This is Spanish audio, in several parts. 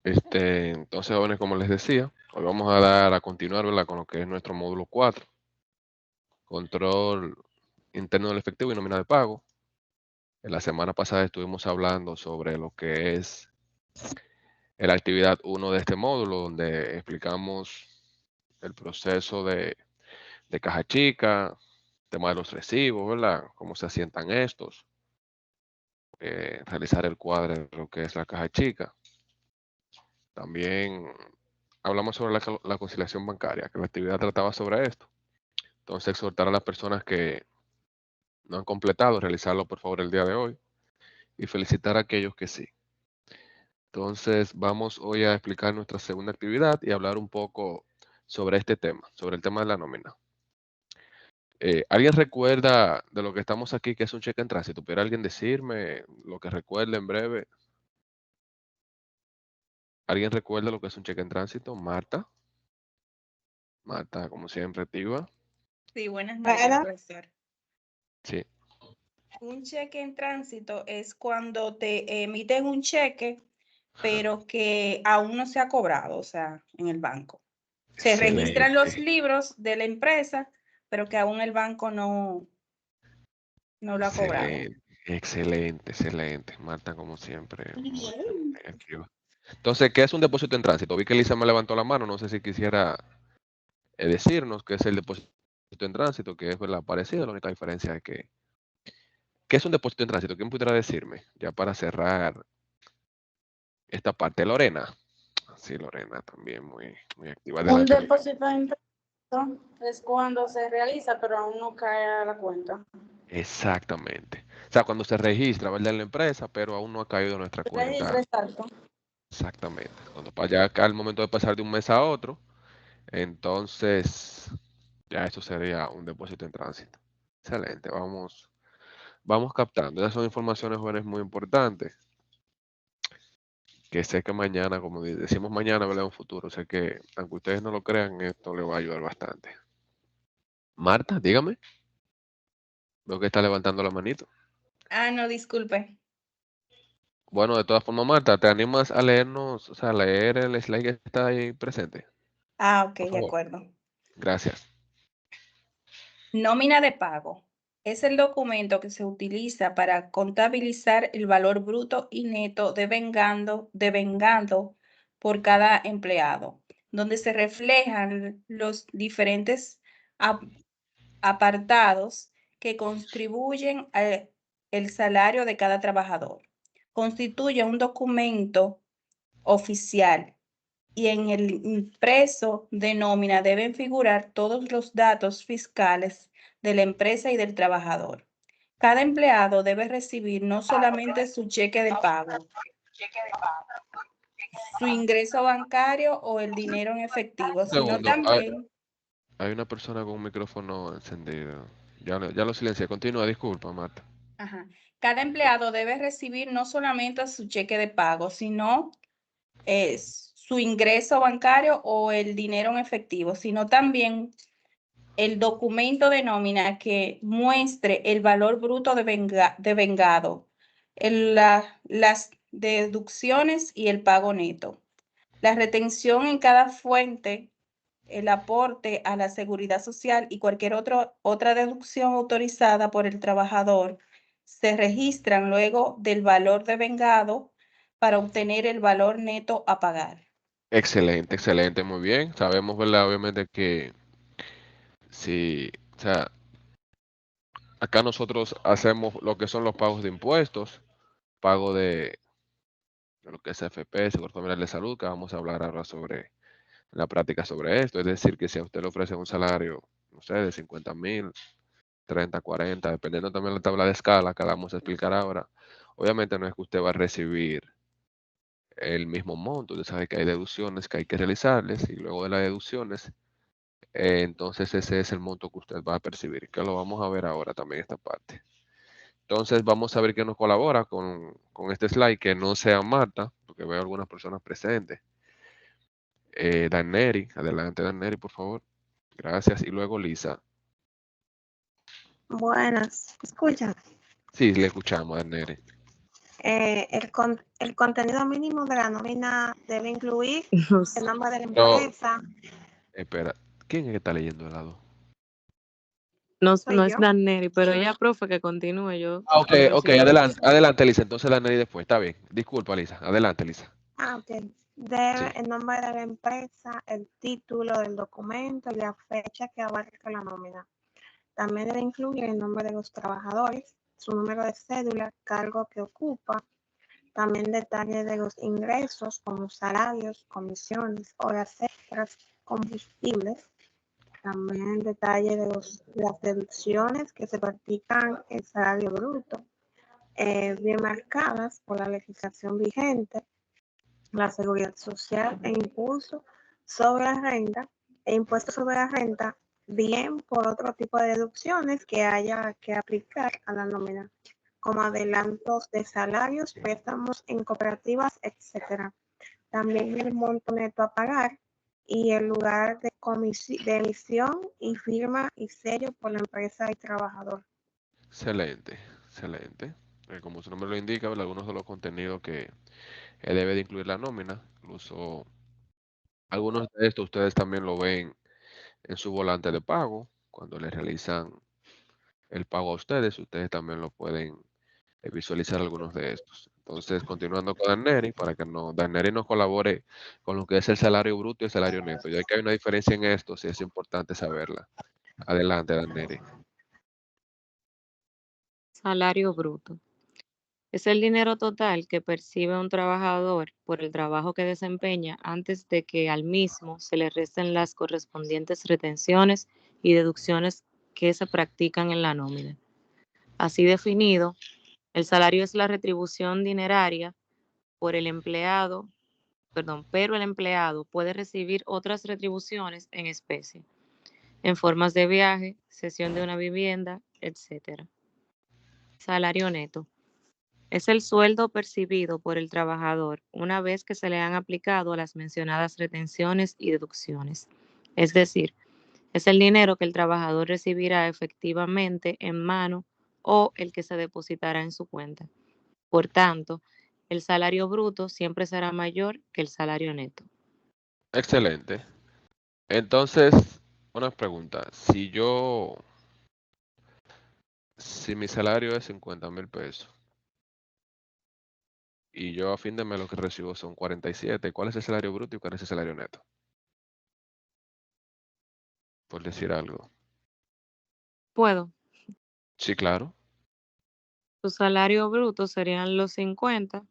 Entonces, jóvenes, como les decía, hoy vamos a dar a continuar, ¿verdad?, con lo que es nuestro módulo 4, control interno del efectivo y nómina de pago. En la semana pasada estuvimos hablando sobre lo que es la actividad 1 de este módulo, donde explicamos el proceso de caja chica, tema de los recibos, ¿verdad?, cómo se asientan estos, realizar el cuadro de lo que es la caja chica. También hablamos sobre la conciliación bancaria, que la actividad trataba sobre esto. Entonces, exhortar a las personas que no han completado, realizarlo por favor el día de hoy y felicitar a aquellos que sí. Entonces, vamos hoy a explicar nuestra segunda actividad y hablar un poco sobre este tema, sobre el tema de la nómina. ¿Alguien recuerda de lo que estamos aquí, que es un cheque en tránsito? ¿Pudiera alguien decirme lo que recuerde en breve? ¿Alguien recuerda lo que es un cheque en tránsito? Marta. Marta, como siempre, activa. Sí, buenas noches, Bueno, profesor. Sí, Un cheque en tránsito es cuando te emiten un cheque, pero que aún no se ha cobrado, o sea, en el banco. Se registran los excelente. libros de la empresa, pero que aún el banco no lo ha cobrado. Excelente, excelente, excelente. Marta, como siempre, muy activa. Entonces, ¿qué es un depósito en tránsito? Vi que Lisa me levantó la mano, no sé si quisiera decirnos qué es el depósito en tránsito, que es, ¿verdad?, parecido, la única diferencia es que, ¿qué es un depósito en tránsito? ¿Quién pudiera decirme? Ya para cerrar esta parte, Lorena. Sí, Lorena también muy activa. un Adelante, Lorena. depósito en crédito es cuando se realiza, pero aún no cae a la cuenta. Exactamente. O sea, cuando se registra, ¿verdad?, en la empresa, pero aún no ha caído en nuestra Registra cuenta. exacto. Exactamente. Cuando ya acá al momento de pasar de un mes a otro, entonces ya eso sería un depósito en tránsito. Excelente, vamos captando. Esas son informaciones, jóvenes, muy importantes, que sé que mañana, como decimos mañana, ¿verdad?, un futuro, sé que aunque ustedes no lo crean, esto les va a ayudar bastante. Marta, dígame, veo que está levantando la manito. Ah, no, disculpe. Bueno, de todas formas, Marta, ¿te animas a leernos, o sea, a leer el slide que está ahí presente? Ah, ok, Por de favor. acuerdo. Gracias. Nómina de pago. Es el documento que se utiliza para contabilizar el valor bruto y neto devengado por cada empleado, donde se reflejan los diferentes apartados que contribuyen al el salario de cada trabajador. Constituye un documento oficial y en el impreso de nómina deben figurar todos los datos fiscales de la empresa y del trabajador. Cada empleado debe recibir no solamente su cheque de pago, su ingreso bancario o el dinero en efectivo, Un sino segundo, también, hay una persona con un micrófono encendido. Ya lo silencié. Continúa, disculpa, Marta. ajá, cada empleado debe recibir no solamente su cheque de pago, sino su ingreso bancario o el dinero en efectivo, sino también el documento de nómina que muestre el valor bruto devengado, las deducciones y el pago neto. La retención en cada fuente, el aporte a la seguridad social y cualquier otra deducción autorizada por el trabajador se registran luego del valor devengado para obtener el valor neto a pagar. Excelente, excelente, muy bien. Sabemos, ¿verdad? Obviamente que si, o sea, acá nosotros hacemos lo que son los pagos de impuestos, pago de lo que es AFP, Seguro Familiar de Salud, que vamos a hablar ahora sobre la práctica sobre esto. Es decir, que si a usted le ofrecen un salario, no sé, de 50,000, 30, 40, dependiendo también de la tabla de escala que la vamos a explicar ahora, obviamente no es que usted va a recibir el mismo monto. Usted sabe que hay deducciones que hay que realizarles y luego de las deducciones, entonces ese es el monto que usted va a percibir, que lo vamos a ver ahora también esta parte. Entonces vamos a ver quién nos colabora con este slide, que no sea Marta, porque veo algunas personas presentes. Daneri, adelante Daneri, por favor. Gracias. Y luego Lisa. Buenas, escucha. Sí, le escuchamos, Daneri. El contenido mínimo de la nómina debe incluir el nombre de la No, empresa. espera, ¿quién es que está leyendo al lado? No, Soy no es yo. Daneri, pero ella, profe, que continúe. Yo Ah, ok, quiero ok, decir otra adelante, cosa. adelante, Lisa. Entonces la Neri después, está bien. Disculpa, Lisa. Adelante, Lisa. Ok. Sí. Debe el nombre de la empresa, el título del documento y la fecha que abarca la nómina. También debe incluir el nombre de los trabajadores, su número de cédula, cargo que ocupa, también detalles de los ingresos como salarios, comisiones, horas extras, combustibles, también detalles de las deducciones que se practican en salario bruto, bien marcadas por la legislación vigente, la seguridad social e impuestos sobre la renta e impuestos sobre la renta, bien por otro tipo de deducciones que haya que aplicar a la nómina, como adelantos de salarios, préstamos en cooperativas, etc. También el monto neto a pagar y el lugar de emisión y firma y sello por la empresa y trabajador. Excelente, excelente. Como su nombre lo indica, ¿verdad? Algunos de los contenidos que debe de incluir la nómina, incluso algunos de estos ustedes también lo ven en su volante de pago, cuando les realizan el pago a ustedes también lo pueden visualizar algunos de estos. Entonces, continuando con Daneri, para que Daneri nos colabore con lo que es el salario bruto y el salario neto, ya que hay una diferencia en esto, sí es importante saberla. Adelante, Daneri. Salario bruto. Es el dinero total que percibe un trabajador por el trabajo que desempeña antes de que al mismo se le resten las correspondientes retenciones y deducciones que se practican en la nómina. Así definido, el salario es la retribución dineraria por el empleado, pero el empleado puede recibir otras retribuciones en especie, en formas de viaje, cesión de una vivienda, etc. Salario neto. Es el sueldo percibido por el trabajador una vez que se le han aplicado las mencionadas retenciones y deducciones. Es decir, es el dinero que el trabajador recibirá efectivamente en mano o el que se depositará en su cuenta. Por tanto, el salario bruto siempre será mayor que el salario neto. Excelente. Entonces, una pregunta. Si mi salario es 50,000 pesos y yo a fin de mes lo que recibo son 47, ¿cuál es el salario bruto y cuál es el salario neto? Por decir algo. ¿Puedo? Sí, claro. Su salario bruto serían los 50,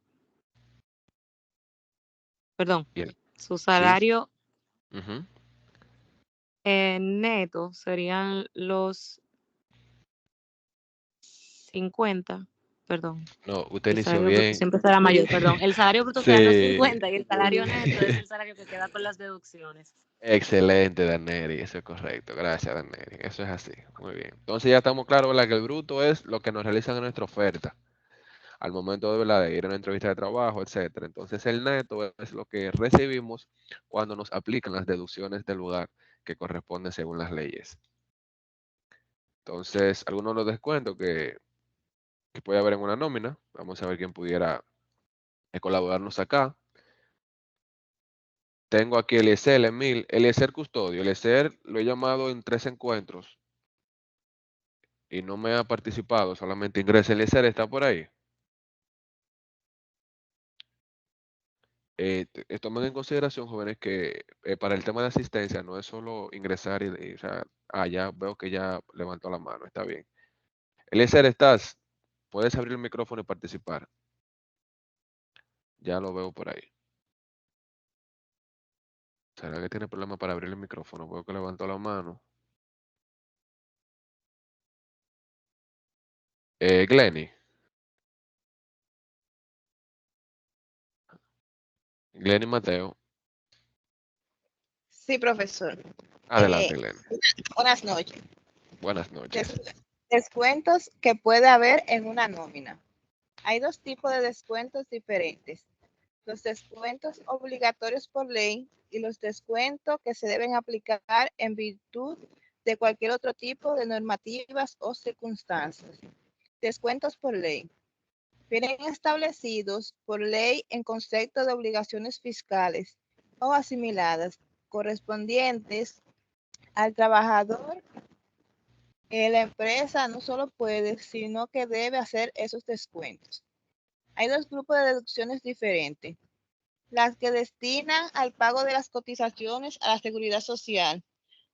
perdón, Bien. su Sí. salario Ujú. neto serían los 50, perdón. No, usted El inició salario bruto bien. siempre será mayor, perdón. El salario bruto serían los Sí. 50 y el salario neto es el salario que queda con las deducciones. Excelente, Daneri, eso es correcto. Gracias, Daneri. Eso es así. Muy bien. Entonces ya estamos claros, ¿verdad? Que el bruto es lo que nos realizan en nuestra oferta al momento de, ¿verdad? De ir a una entrevista de trabajo, etcétera. Entonces el neto es lo que recibimos cuando nos aplican las deducciones del lugar que corresponden según las leyes. Entonces, algunos de los descuentos que puede haber en una nómina. Vamos a ver quién pudiera colaborarnos acá. Tengo aquí Eliezer, Emil, Eliezer Custodio. Eliezer lo he llamado en 3 encuentros y no me ha participado, solamente ingresa. Eliezer, ¿está por ahí? Tomen en consideración, jóvenes, que para el tema de asistencia no es solo ingresar o sea, ya veo que ya levantó la mano, está bien. Eliezer, ¿estás? Puedes abrir el micrófono y participar. Ya lo veo por ahí. ¿Será que tiene problema para abrir el micrófono? Veo que levantó la mano. Glenny. Glenny Mateo. Sí, profesor. Adelante, Glenny. Buenas noches. Buenas noches. Descuentos que puede haber en una nómina. Hay dos tipos de descuentos diferentes. Los descuentos obligatorios por ley y los descuentos que se deben aplicar en virtud de cualquier otro tipo de normativas o circunstancias. Descuentos por ley. vienen establecidos por ley en concepto de obligaciones fiscales o asimiladas correspondientes al trabajador. La empresa no solo puede, sino que debe hacer esos descuentos. Hay dos grupos de deducciones diferentes: las que destinan al pago de las cotizaciones a la seguridad social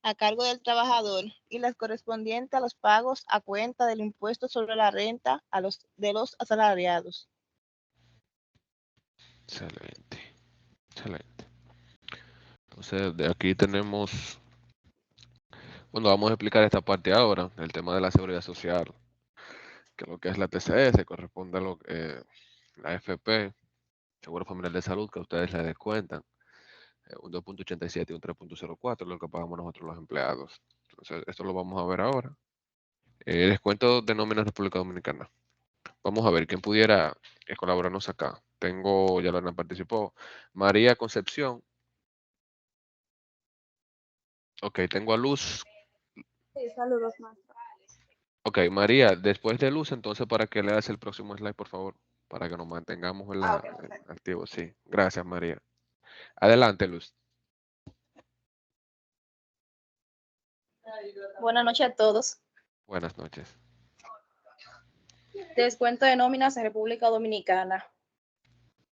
a cargo del trabajador y las correspondientes a los pagos a cuenta del impuesto sobre la renta de los asalariados. Excelente, excelente. Entonces, de aquí tenemos, bueno, vamos a explicar esta parte ahora, el tema de la seguridad social, que lo que es la TCS corresponde a la FP, Seguro Familiar de Salud, que a ustedes les descuentan, un 2.87 y un 3.04, lo que pagamos nosotros los empleados. Entonces, esto lo vamos a ver ahora. Descuento de nómina en República Dominicana. Vamos a ver quién pudiera colaborarnos acá. Tengo, ya Lorena participó, María Concepción. Ok, tengo a Luz. Sí, saludos, maestro. Ok, María, después de Luz, entonces, para que leas el próximo slide, por favor, para que nos mantengamos en Ok, perfecto. activos. Sí, gracias, María. Adelante, Luz. Buenas noches a todos. Buenas noches. Descuento de nóminas en República Dominicana.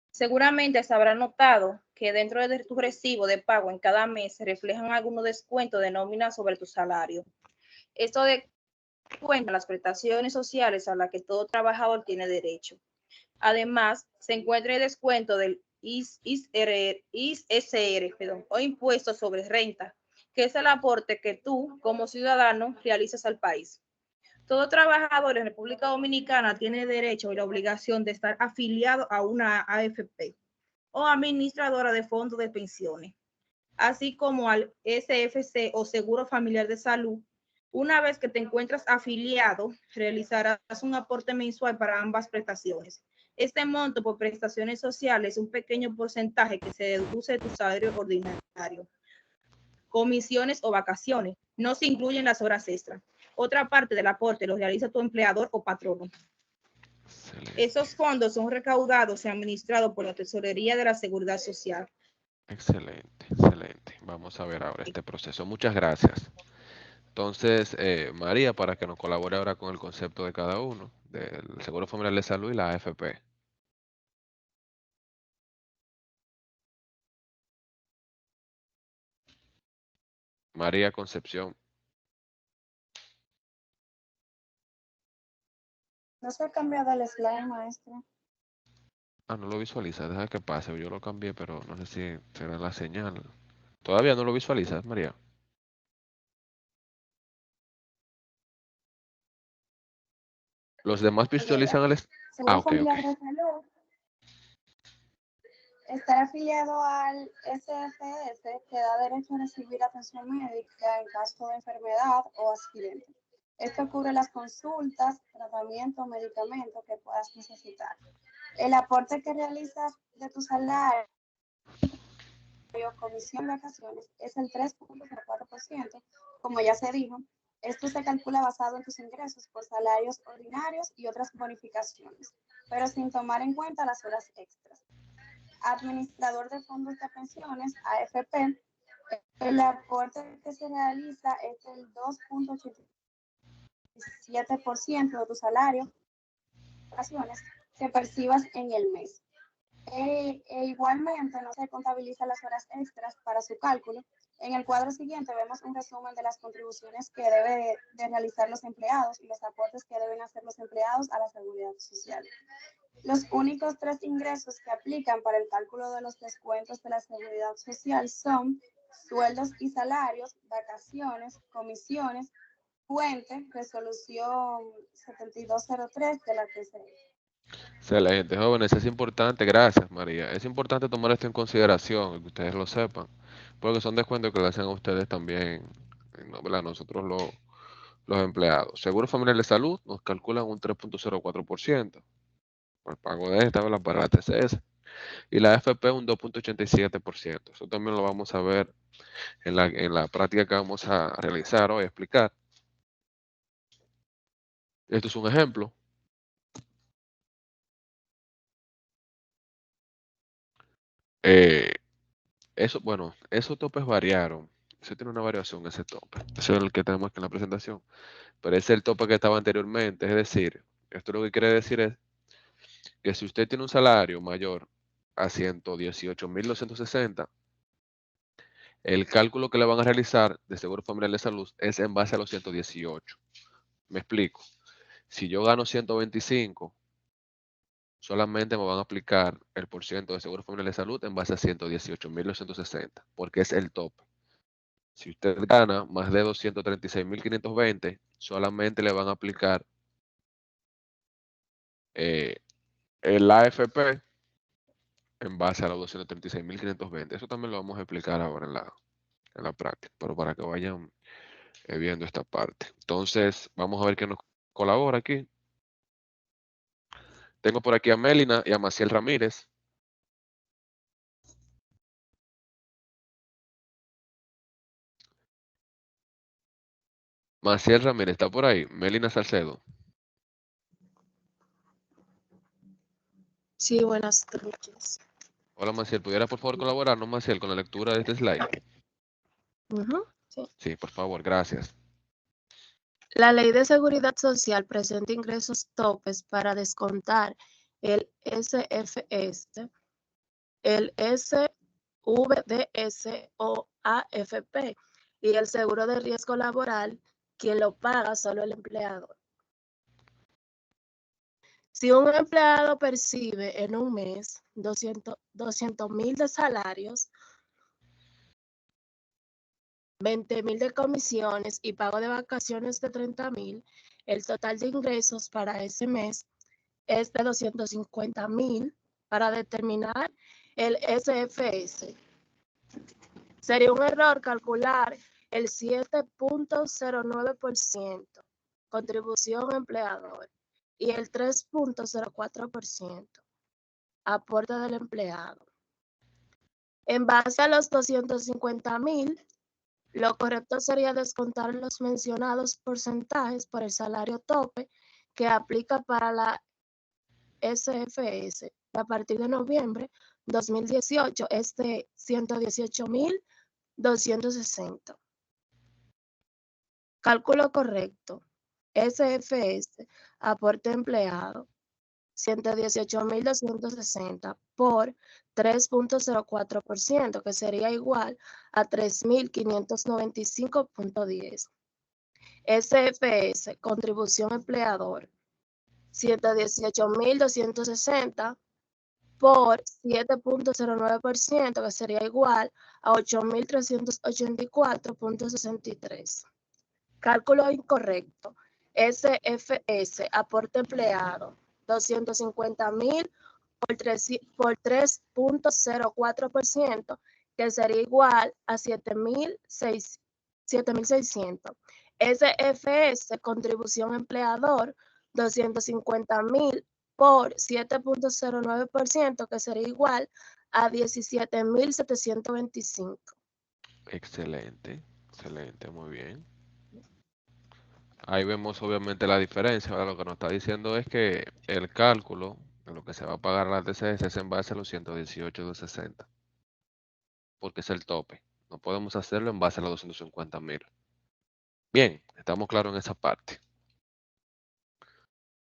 Seguramente se habrá notado que dentro de tu recibo de pago en cada mes se reflejan algunos descuentos de nómina sobre tu salario. Esto descuenta las prestaciones sociales a las que todo trabajador tiene derecho. Además, se encuentra el descuento del ISR, o impuesto sobre renta, que es el aporte que tú, como ciudadano, realizas al país. Todo trabajador en República Dominicana tiene derecho y la obligación de estar afiliado a una AFP o administradora de fondos de pensiones, así como al SFC o Seguro Familiar de Salud. Una vez que te encuentras afiliado, realizarás un aporte mensual para ambas prestaciones. Este monto por prestaciones sociales es un pequeño porcentaje que se deduce de tu salario ordinario. Comisiones o vacaciones. No se incluyen las horas extras. Otra parte del aporte lo realiza tu empleador o patrono. Excelente. Esos fondos son recaudados y administrados por la Tesorería de la Seguridad Social. Excelente, excelente. Vamos a ver ahora este proceso. Muchas gracias. Entonces, María, para que nos colabore ahora con el concepto de cada uno, del Seguro Familiar de Salud y la AFP. María Concepción. No se ha cambiado el slide, maestro. Ah, no lo visualiza, deja que pase. Yo lo cambié, pero no sé si será la señal. Todavía no lo visualizas, María. Los demás visualizan el... Ah, Seguro ok, ok. Familiar de Salud. Estar afiliado al SFS te da derecho a recibir atención médica en caso de enfermedad o accidente. Esto cubre las consultas, tratamientos, medicamentos que puedas necesitar. El aporte que realizas de tu salario, comisión de vacaciones, es el 3.04%. Como ya se dijo, esto se calcula basado en tus ingresos por salarios ordinarios y otras bonificaciones, pero sin tomar en cuenta las horas extras. Administrador de fondos de pensiones, AFP, el aporte que se realiza es el 2.87% de tu salario, que percibas en el mes. Igualmente no se contabilizan las horas extras para su cálculo. En el cuadro siguiente vemos un resumen de las contribuciones que deben de realizar los empleados y los aportes que deben hacer los empleados a la seguridad social. Los únicos 3 ingresos que aplican para el cálculo de los descuentos de la seguridad social son sueldos y salarios, vacaciones, comisiones, fuente, resolución 7203 de la TCE. Excelente, jóvenes, es importante, gracias María, es importante tomar esto en consideración, y que ustedes lo sepan, porque son descuentos que le hacen a ustedes también, ¿no? A nosotros los empleados. Seguro Familiar de Salud nos calculan un 3.04% por el pago de esta, ¿verdad? Para la TCS, y la FP un 2.87%. Eso también lo vamos a ver en la práctica que vamos a realizar hoy, a explicar. Esto es un ejemplo. Bueno, esos topes variaron. Eso tiene una variación, ese tope. Ese es el que tenemos aquí en la presentación. Pero ese es el tope que estaba anteriormente. Es decir, esto lo que quiere decir es que si usted tiene un salario mayor a 118.260, el cálculo que le van a realizar de Seguro Familiar de Salud es en base a los 118. Me explico. Si yo gano 125, solamente me van a aplicar el porciento de Seguro Familiar de Salud en base a 118.260, porque es el tope. Si usted gana más de 236.520, solamente le van a aplicar el AFP en base a los 236.520. Eso también lo vamos a explicar ahora en la práctica, pero para que vayan viendo esta parte. Entonces, vamos a ver qué nos colabora aquí. Tengo por aquí a Melina y a Maciel Ramírez. Maciel Ramírez está por ahí. Melina Salcedo. Sí, buenas noches. Hola Maciel, ¿pudiera por favor colaborarnos, Maciel, con la lectura de este slide? Sí. Sí, por favor, gracias. La Ley de Seguridad Social presenta ingresos topes para descontar el SFS, el SVDS o AFP y el seguro de riesgo laboral, quien lo paga solo el empleador. Si un empleado percibe en un mes 200,000 de salarios, 20,000 de comisiones y pago de vacaciones de 30,000, el total de ingresos para ese mes es de 250,000 para determinar el SFS. Sería un error calcular el 7.09%, contribución empleador, y el 3.04%, aporte del empleado. En base a los 250,000, lo correcto sería descontar los mencionados porcentajes por el salario tope que aplica para la SFS. A partir de noviembre 2018 es de 118,260. Cálculo correcto. SFS, aporte empleado, 118,260 por 3.04%, que sería igual a 3.595.10. SFS, contribución empleador, 118,260 por 7.09%, que sería igual a 8.384.63. Cálculo incorrecto. SFS, aporte empleado, 250,000 por 3.04%, que sería igual a 7,600. SFS, contribución empleador, 250,000 por 7.09%, que sería igual a 17,725. Excelente, excelente, muy bien. Ahí vemos obviamente la diferencia. Ahora lo que nos está diciendo es que el cálculo de lo que se va a pagar a la TCS es en base a los 118,260, porque es el tope. No podemos hacerlo en base a los 250,000. Bien, estamos claros en esa parte.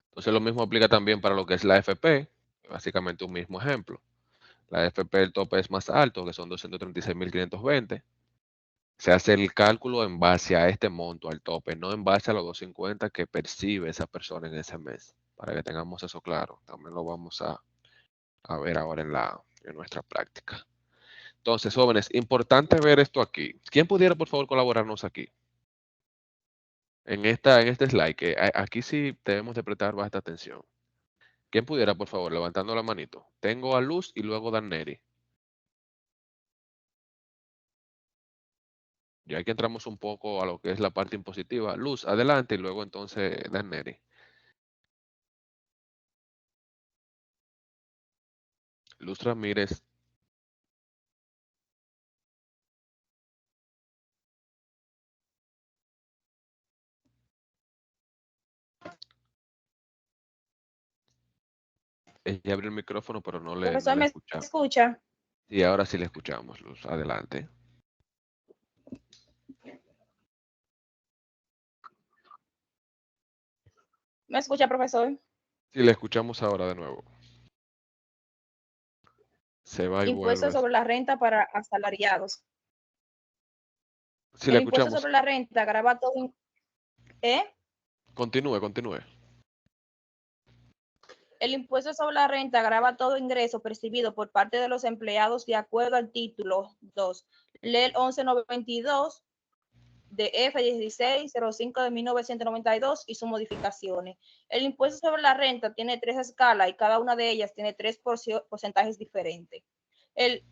Entonces lo mismo aplica también para lo que es la AFP, básicamente un mismo ejemplo. La AFP, el tope es más alto, que son 236.520. Se hace el cálculo en base a este monto, al tope, no en base a los 250 que percibe esa persona en ese mes. Para que tengamos eso claro, también lo vamos a ver ahora en nuestra práctica. Entonces, jóvenes, importante ver esto aquí. ¿Quién pudiera, por favor, colaborarnos aquí? En este slide, que aquí sí debemos de prestar bastante atención. ¿Quién pudiera, por favor, levantando la manito? Tengo a Luz y luego a Neri. Ya que entramos un poco a lo que es la parte impositiva. Luz, adelante y luego entonces Neri. Luz Ramírez. Ella abrió el micrófono, pero no le Profesor, ¿me escuchamos. escucha? Y ahora sí le escuchamos, Luz. Adelante. ¿Me escucha, profesor? Sí, le escuchamos ahora de nuevo. Se va y Impuesto vuelve. sobre la renta para asalariados. Sí, le El impuesto escuchamos. sobre la renta grava todo. Continúe, continúe. El impuesto sobre la renta grava todo ingreso percibido por parte de los empleados de acuerdo al título 2, Ley 1192 de F1605 de 1992 y sus modificaciones. El impuesto sobre la renta tiene 3 escalas y cada una de ellas tiene 3 porcentajes diferentes.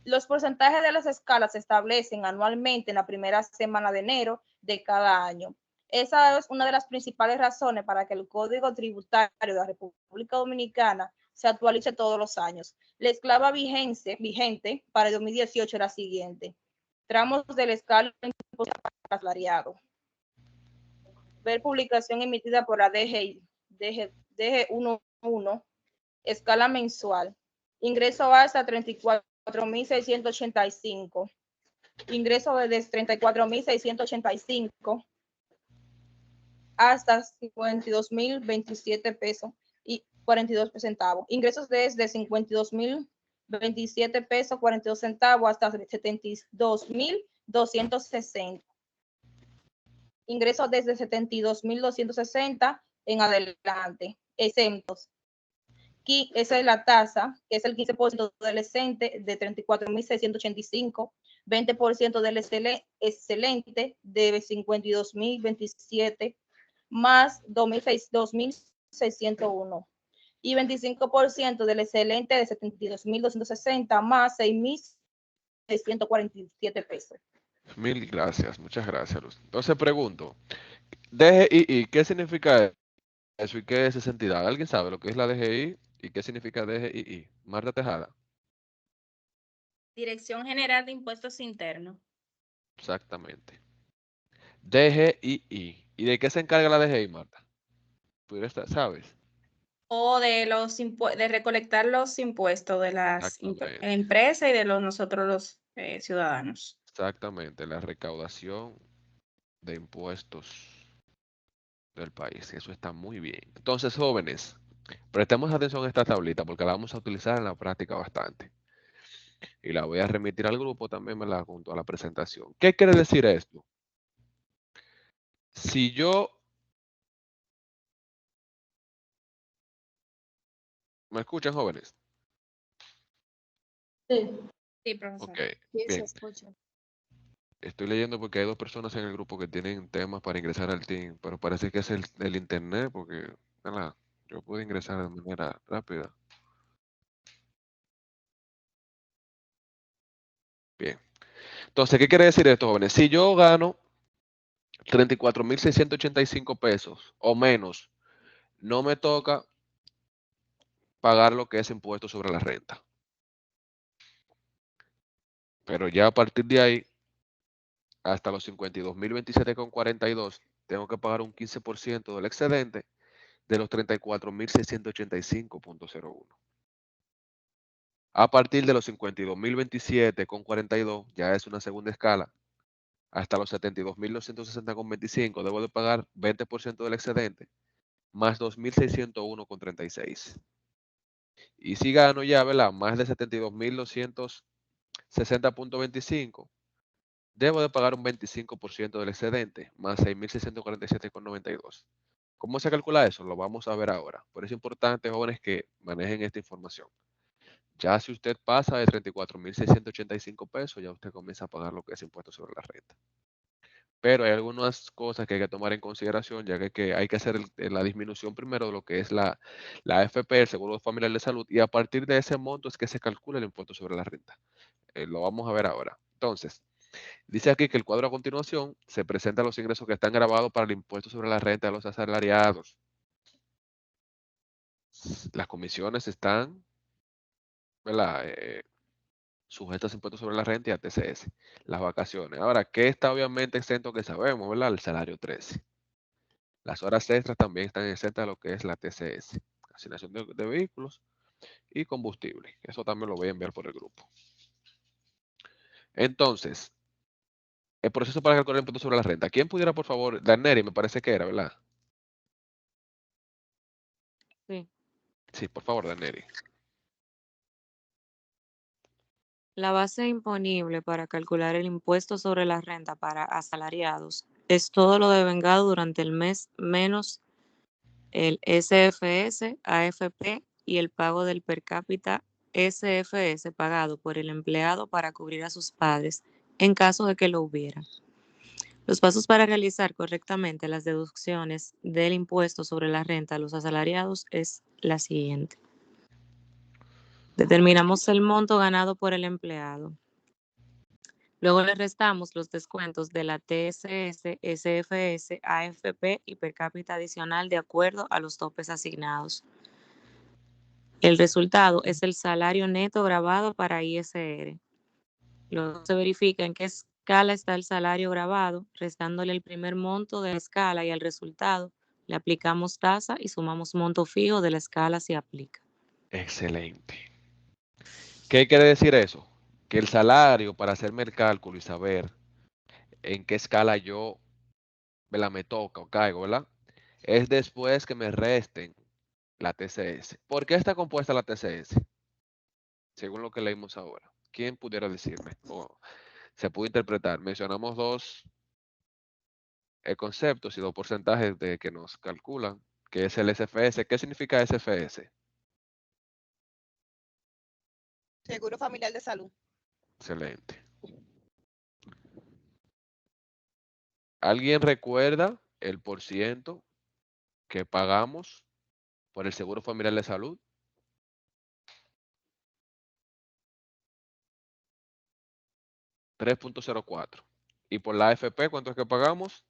Los porcentajes de las escalas se establecen anualmente en la primera semana de enero de cada año. Esa es una de las principales razones para que el Código Tributario de la República Dominicana se actualice todos los años. La escala vigente para el 2018 era la siguiente. Tramos de la escala asalariado. Ver publicación emitida por la DG 11, escala mensual. Ingreso base a 34.685. Ingreso desde 34.685 hasta 52.027 pesos y 42 centavos. Ingresos desde 52.027 pesos 42 centavos hasta 72.260. Ingresos desde 72.260 en adelante, exentos. Aquí esa es la tasa, que es el 15% del excelente de 34.685, 20% del excelente de 52.027, más 2.601. Y 25% del excelente de 72.260, más 6.647 pesos. Mil gracias, muchas gracias, Luz. Entonces pregunto, DGI, ¿qué significa eso y qué es esa entidad? ¿Alguien sabe lo que es la DGI y qué significa DGI? Marta Tejada. Dirección General de Impuestos Internos. Exactamente. DGI. ¿Y de qué se encarga la DGI, Marta? ¿Sabes? O de de recolectar los impuestos de las Exactamente. empresas y de nosotros los ciudadanos. Exactamente, la recaudación de impuestos del país. Eso está muy bien. Entonces, jóvenes, prestemos atención a esta tablita porque la vamos a utilizar en la práctica bastante. Y la voy a remitir al grupo también, me la junto a la presentación. ¿Qué quiere decir esto? Si yo... ¿Me escuchan, jóvenes? Sí, Sí, profesor. Ok, sí, se bien. escucha. Estoy leyendo porque hay dos personas en el grupo que tienen temas para ingresar al team, pero parece que es el internet porque nada, yo puedo ingresar de manera rápida. Bien. Entonces, ¿qué quiere decir esto, jóvenes? Si yo gano 34.685 pesos o menos, no me toca pagar lo que es impuesto sobre la renta. Pero ya a partir de ahí, hasta los 52.027,42, tengo que pagar un 15% del excedente de los 34.685,01. A partir de los 52.027,42, ya es una segunda escala, hasta los 72.260,25, debo de pagar 20% del excedente, más 2.601,36. Y si gano ya, ¿verdad? Más de 72.260,25, debo de pagar un 25% del excedente, más 6.647,92. ¿Cómo se calcula eso? Lo vamos a ver ahora. Por eso es importante, jóvenes, que manejen esta información. Ya si usted pasa de 34.685 pesos, ya usted comienza a pagar lo que es impuesto sobre la renta. Pero hay algunas cosas que hay que tomar en consideración, ya que hay que hacer la disminución primero de lo que es la AFP, el Seguro Familiar de Salud, y a partir de ese monto es que se calcula el impuesto sobre la renta. Lo vamos a ver ahora. Entonces, dice aquí que el cuadro a continuación se presenta los ingresos que están grabados para el impuesto sobre la renta de los asalariados. Las comisiones están, ¿verdad? Sujetas a impuestos sobre la renta y a TCS. Las vacaciones. Ahora, ¿qué está obviamente exento que sabemos, ¿verdad? El salario 13. Las horas extras también están exentas de lo que es la TCS. Asignación de vehículos y combustible. Eso también lo voy a enviar por el grupo. Entonces, el proceso para calcular el impuesto sobre la renta. ¿Quién pudiera, por favor? Daneri, me parece que era, ¿verdad? Sí. Sí, por favor, Daneri. La base imponible para calcular el impuesto sobre la renta para asalariados es todo lo devengado durante el mes menos el SFS, AFP y el pago del per cápita SFS pagado por el empleado para cubrir a sus padres en caso de que lo hubiera. Los pasos para realizar correctamente las deducciones del impuesto sobre la renta a los asalariados es la siguiente. Determinamos el monto ganado por el empleado. Luego le restamos los descuentos de la TSS, SFS, AFP y per cápita adicional de acuerdo a los topes asignados. El resultado es el salario neto grabado para ISR. Luego se verifica en qué escala está el salario grabado, restándole el primer monto de la escala y al resultado le aplicamos tasa y sumamos monto fijo de la escala si aplica. Excelente. ¿Qué quiere decir eso? Que el salario, para hacerme el cálculo y saber en qué escala yo me toca o caigo, ¿verdad? Es después que me resten la TCS. ¿Por qué está compuesta la TCS? Según lo que leímos ahora. ¿Quién pudiera decirme? O se puede interpretar. Mencionamos dos conceptos y dos porcentajes de que nos calculan, que es el SFS. ¿Qué significa SFS? Seguro familiar de salud. Excelente. ¿Alguien recuerda el porciento que pagamos por el seguro familiar de salud? $3.04. ¿Y por la AFP cuánto es que pagamos?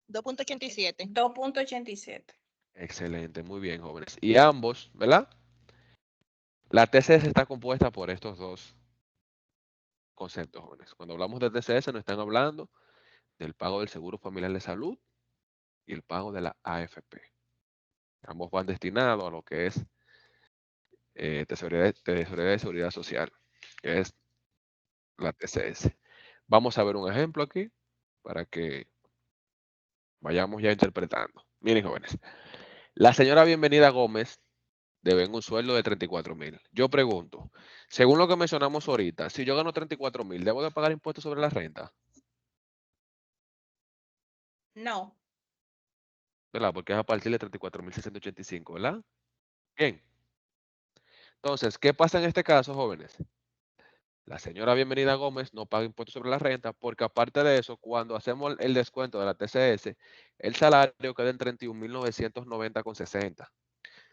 2.87. 2.87. Excelente, muy bien, jóvenes. Y ambos, ¿verdad? La TCS está compuesta por estos dos conceptos, jóvenes. Cuando hablamos de TCS, nos están hablando del pago del seguro familiar de salud y el pago de la AFP. Ambos van destinados a lo que es tesorería de seguridad social, que es la TCS. Vamos a ver un ejemplo aquí para que vayamos ya interpretando. Miren, jóvenes, la señora Bienvenida Gómez debe un sueldo de 34,000. Yo pregunto, según lo que mencionamos ahorita, si yo gano 34,000, ¿debo de pagar impuestos sobre la renta? No. ¿Verdad? Porque es a partir de 34,685, ¿verdad? Bien. Entonces, ¿qué pasa en este caso, jóvenes? La señora Bienvenida Gómez no paga impuestos sobre la renta porque aparte de eso, cuando hacemos el descuento de la TCS, el salario queda en 31,990,60.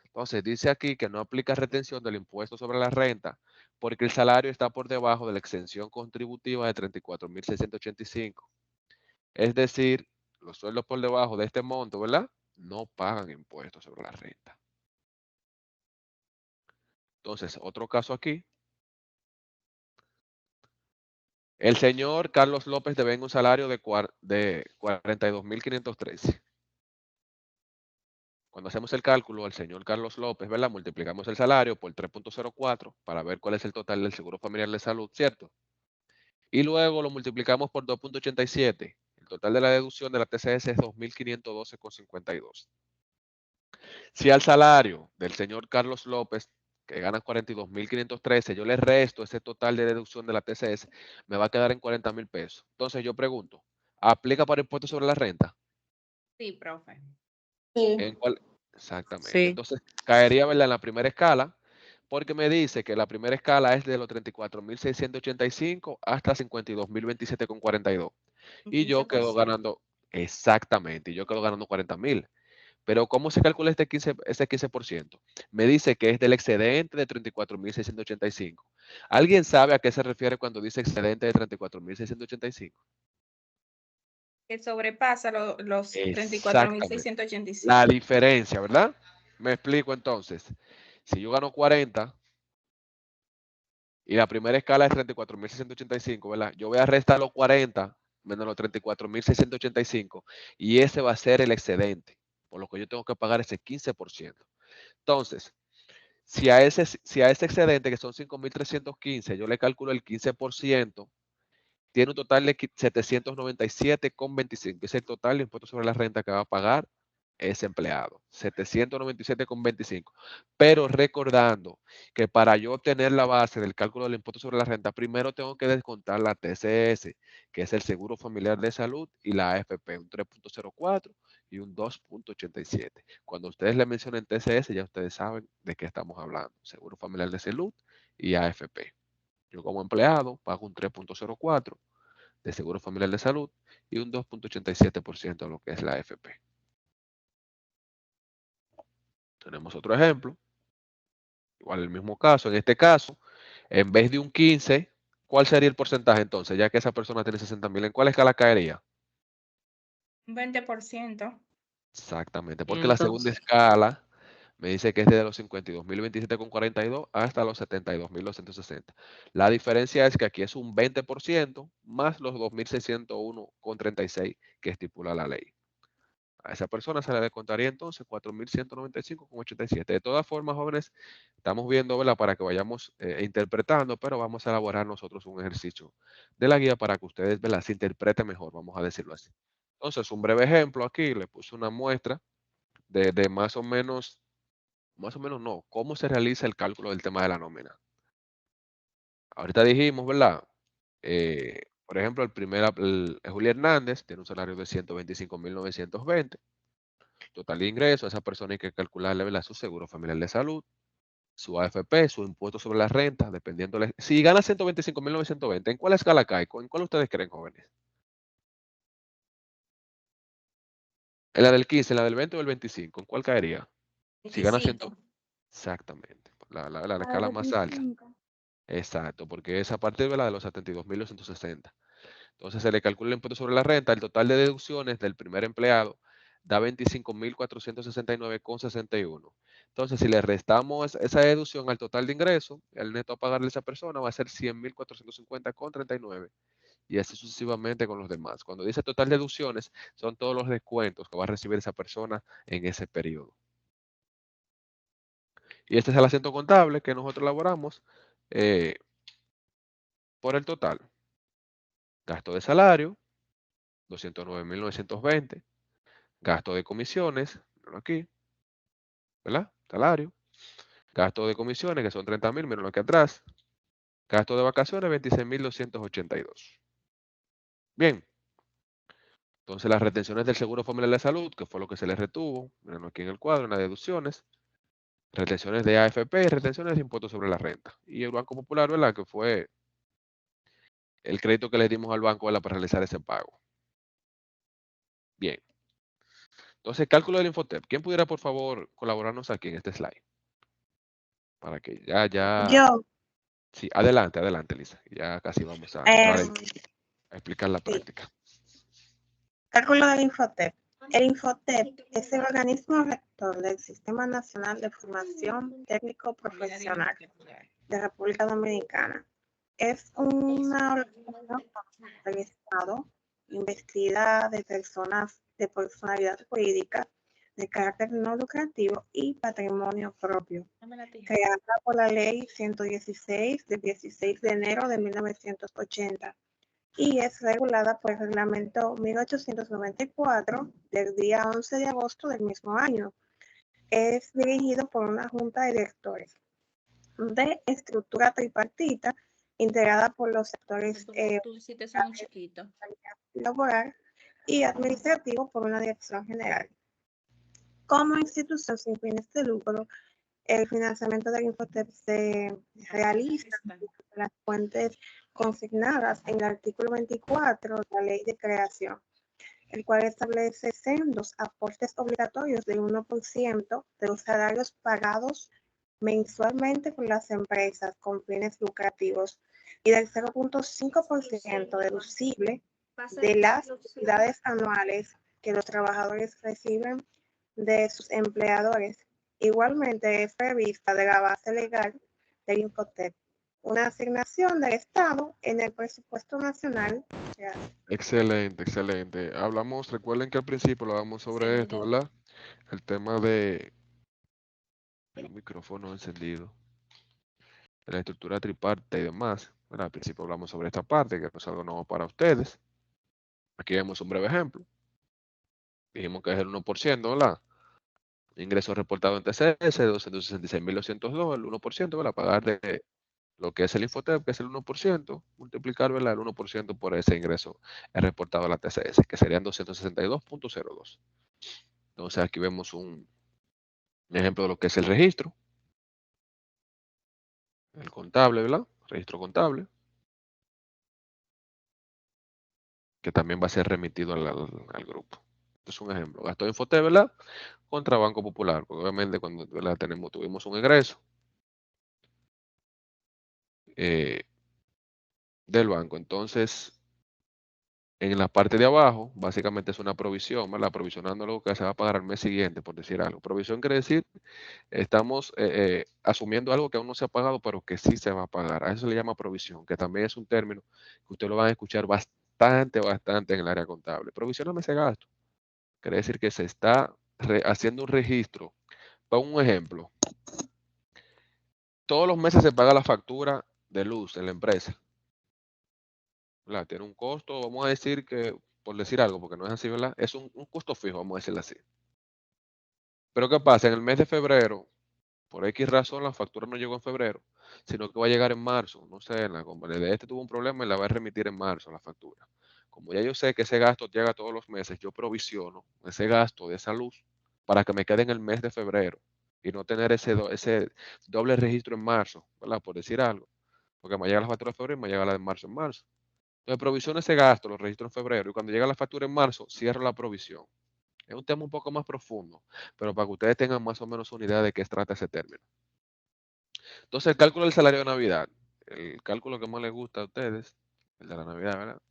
Entonces, dice aquí que no aplica retención del impuesto sobre la renta porque el salario está por debajo de la exención contributiva de 34,685. Es decir, los sueldos por debajo de este monto, ¿verdad? No pagan impuestos sobre la renta. Entonces, otro caso aquí. El señor Carlos López debe un salario de 42,513. Cuando hacemos el cálculo al señor Carlos López, ¿verdad? Multiplicamos el salario por 3.04 para ver cuál es el total del seguro familiar de salud, ¿cierto? Y luego lo multiplicamos por 2.87. El total de la deducción de la TCS es 2,512,52. Si al salario del señor Carlos López, que gana 42,513, yo le resto ese total de deducción de la TCS, me va a quedar en 40,000 pesos. Entonces yo pregunto, ¿aplica para impuestos sobre la renta? Sí, profe. ¿En cuál? Exactamente. Sí. Entonces caería, ¿verdad?, en la primera escala, porque me dice que la primera escala es de los 34,685 hasta 52,027,42. Y yo quedo 15%. ganando, exactamente, y yo quedo ganando 40,000. Pero ¿cómo se calcula ese 15%? Me dice que es del excedente de 34,685. ¿Alguien sabe a qué se refiere cuando dice excedente de 34,685? Que sobrepasa los Exactamente. 34,685. La diferencia, ¿verdad? Me explico entonces. Si yo gano 40 y la primera escala es 34,685, ¿verdad? Yo voy a restar los 40 menos los 34,685 y ese va a ser el excedente, por lo que yo tengo que pagar ese 15%. Entonces, Si a ese excedente, que son 5.315, yo le calculo el 15%, tiene un total de 797,25. Es el total de impuestos sobre la renta que va a pagar ese empleado. 797,25. Pero recordando que para yo obtener la base del cálculo del impuesto sobre la renta, primero tengo que descontar la TCS, que es el Seguro Familiar de Salud, y la AFP, un 3.04 y un 2.87. Cuando ustedes le mencionen TCS, ya ustedes saben de qué estamos hablando. Seguro Familiar de Salud y AFP. Yo como empleado pago un 3.04 de Seguro Familiar de Salud y un 2.87% de lo que es la AFP. Tenemos otro ejemplo. Igual el mismo caso. En este caso, en vez de un 15, ¿cuál sería el porcentaje entonces? Ya que esa persona tiene 60.000, ¿en cuál escala caería? Un 20%. Exactamente, porque la segunda escala me dice que es desde los 52.027,42 hasta los 72.260. La diferencia es que aquí es un 20% más los 2.601,36 que estipula la ley. A esa persona se le descontaría entonces 4.195,87. De todas formas, jóvenes, estamos viendo, ¿verdad? Para que vayamos interpretando, pero vamos a elaborar nosotros un ejercicio de la guía para que ustedes, ¿verdad? Se interprete mejor, vamos a decirlo así. Entonces, un breve ejemplo aquí, le puse una muestra de más o menos no, cómo se realiza el cálculo del tema de la nómina. Ahorita dijimos, ¿verdad? Por ejemplo, Julio Hernández tiene un salario de 125.920. Total de ingreso, a esa persona hay que calcularle, ¿verdad? Su seguro familiar de salud, su AFP, su impuesto sobre la renta, dependiendo. Si gana 125.920, ¿en cuál escala cae? ¿En cuál ustedes creen, jóvenes? ¿En la del 15, en la del 20 o el 25? ¿En cuál caería? Si gana 100. 25. Exactamente. La escala más alta. Exacto, porque es a partir, ¿verdad? De los 72.260. Entonces se le calcula el impuesto sobre la renta, el total de deducciones del primer empleado da 25.469,61. Entonces, si le restamos esa deducción al total de ingresos, el neto a pagarle a esa persona va a ser 100.450,39. Y así sucesivamente con los demás. Cuando dice total de deducciones, son todos los descuentos que va a recibir esa persona en ese periodo. Y este es el asiento contable que nosotros elaboramos por el total. Gasto de salario, 209.920. Gasto de comisiones, aquí, ¿verdad? Salario. Gasto de comisiones, que son 30.000, miren aquí atrás. Gasto de vacaciones, 26.282. Bien. Entonces, las retenciones del Seguro Familiar de Salud, que fue lo que se les retuvo, miren aquí en el cuadro, en las deducciones. Retenciones de AFP y retenciones de impuestos sobre la renta. Y el Banco Popular, ¿verdad? Que fue el crédito que le dimos al banco, ¿verdad? Para realizar ese pago. Bien. Entonces, cálculo del Infotep. ¿Quién pudiera, por favor, colaborarnos aquí en este slide? Para que ya. Yo, Sí, adelante, Lisa. Ya casi vamos a entrar em, a explicar la sí, práctica. cálculo del Infotep. El Infotep es el organismo rector del Sistema Nacional de Formación Técnico Profesional de República Dominicana. Es una organización del Estado investida de personas de personalidad jurídica de carácter no lucrativo y patrimonio propio, creada por la Ley 116 del 16 de enero de 1980 y es regulada por el Reglamento 1894 del día 11 de agosto del mismo año. Es dirigido por una junta de directores de estructura tripartita integrada por los sectores laboral y administrativo por una dirección general. Como institución sin fines de lucro, el financiamiento del Infotep se realiza de las fuentes consignadas en el artículo 24 de la Ley de Creación, el cual establece sendos aportes obligatorios del 1% de los salarios pagados mensualmente por las empresas con fines lucrativos y del 0.5% deducible de las utilidades anuales que los trabajadores reciben de sus empleadores. Igualmente es prevista de la base legal del Infotep una asignación del Estado en el presupuesto nacional. Excelente, excelente. Recuerden que al principio hablábamos sobre esto, ¿verdad? El tema de El micrófono encendido. De la estructura tripartita y demás. Bueno, al principio hablamos sobre esta parte, que no es algo nuevo para ustedes. Aquí vemos un breve ejemplo. Dijimos que es el 1%, ¿verdad? Ingreso reportado en TCS, 266.202, el 1%, ¿verdad? Pagar de lo que es el Infotep, que es el 1%, multiplicar, ¿verdad? El 1% por ese ingreso reportado a la TCS, que serían 262.02. Entonces aquí vemos un ejemplo de lo que es el registro. El contable, ¿verdad? Registro contable. Que también va a ser remitido al grupo. Este es un ejemplo. Gasto de Infotep, ¿verdad? Contra Banco Popular. Porque obviamente cuando ¿verdad? tuvimos un ingreso del banco. Entonces, en la parte de abajo, básicamente es una provisión, ¿verdad? Provisionando lo que se va a pagar al mes siguiente, por decir algo. Provisión quiere decir, estamos asumiendo algo que aún no se ha pagado, pero que sí se va a pagar. A eso se le llama provisión, que también es un término que ustedes lo van a escuchar bastante en el área contable. Provisioname ese gasto. Quiere decir que se está haciendo un registro. Para un ejemplo, todos los meses se paga la factura de luz en la empresa. ¿Verdad? Tiene un costo, vamos a decir que, por decir algo, porque no es así, ¿verdad? Es un costo fijo, vamos a decirlo así. Pero ¿qué pasa? En el mes de febrero, por X razón, la factura no llegó en febrero, sino que va a llegar en marzo. No sé, la compañía de tuvo un problema y la va a remitir en marzo la factura. Como ya yo sé que ese gasto llega todos los meses, yo provisiono ese gasto de esa luz para que me quede en el mes de febrero y no tener ese doble registro en marzo, ¿verdad? Por decir algo. Porque me llega la factura de febrero y me llega la de marzo en marzo. Entonces provisiono ese gasto, lo registro en febrero y cuando llega la factura en marzo, cierro la provisión. Es un tema un poco más profundo, pero para que ustedes tengan más o menos una idea de qué se trata ese término. Entonces, el cálculo del salario de Navidad, el cálculo que más les gusta a ustedes, el de la Navidad, ¿verdad?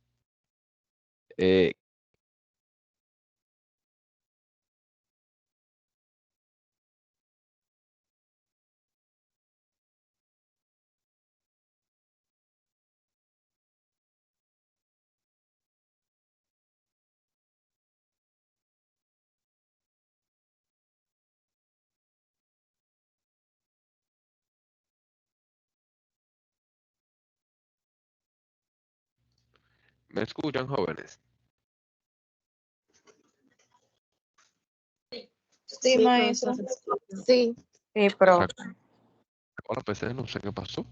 ¿Me escuchan, jóvenes? Sí, maestro. Sí, Sí, pero Hola, PC, no sé qué pasó.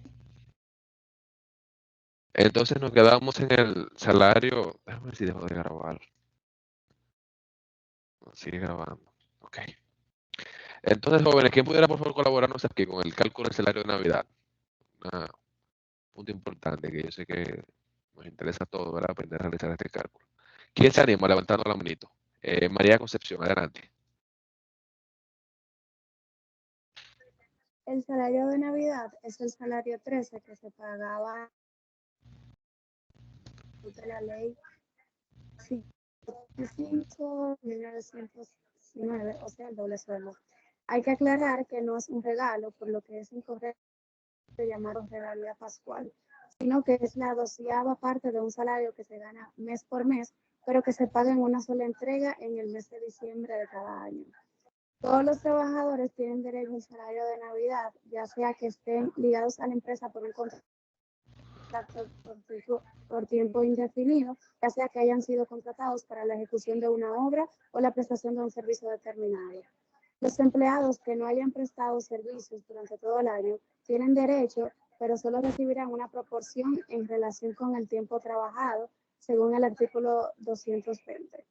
Entonces nos quedamos en el salario. Déjame ver si dejo de grabar. Sigue grabando. Ok. Entonces, jóvenes, ¿quién pudiera por favor colaborarnos aquí con el cálculo del salario de Navidad? Un punto importante que yo sé que nos interesa a todos, ¿verdad? Aprender a realizar este cálculo. ¿Quién se anima levantando la manito? María Concepción, adelante. El salario de Navidad es el salario 13 que se pagaba de la ley 5/1919, o sea, el doble sueldo. Hay que aclarar que no es un regalo, por lo que es incorrecto llamarlo regalía pascual, sino que es la 12ª parte de un salario que se gana mes por mes, pero que se paga en una sola entrega en el mes de diciembre de cada año. Todos los trabajadores tienen derecho al salario de Navidad, ya sea que estén ligados a la empresa por un contrato por tiempo indefinido, ya sea que hayan sido contratados para la ejecución de una obra o la prestación de un servicio determinado. Los empleados que no hayan prestado servicios durante todo el año tienen derecho, pero solo recibirán una proporción en relación con el tiempo trabajado, según el artículo 220.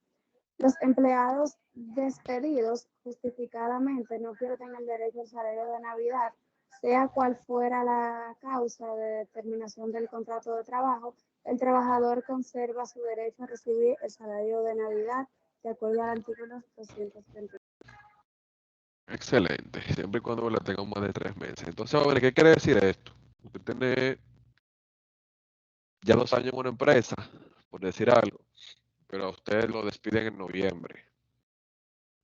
Los empleados despedidos justificadamente no pierden el derecho al salario de Navidad, sea cual fuera la causa de terminación del contrato de trabajo. El trabajador conserva su derecho a recibir el salario de Navidad de acuerdo al artículo 220. Excelente, siempre y cuando la tenga más de 3 meses. Entonces, jóvenes, ¿qué quiere decir esto? Usted tiene ya 2 años en una empresa, por decir algo, pero a usted lo despiden en noviembre.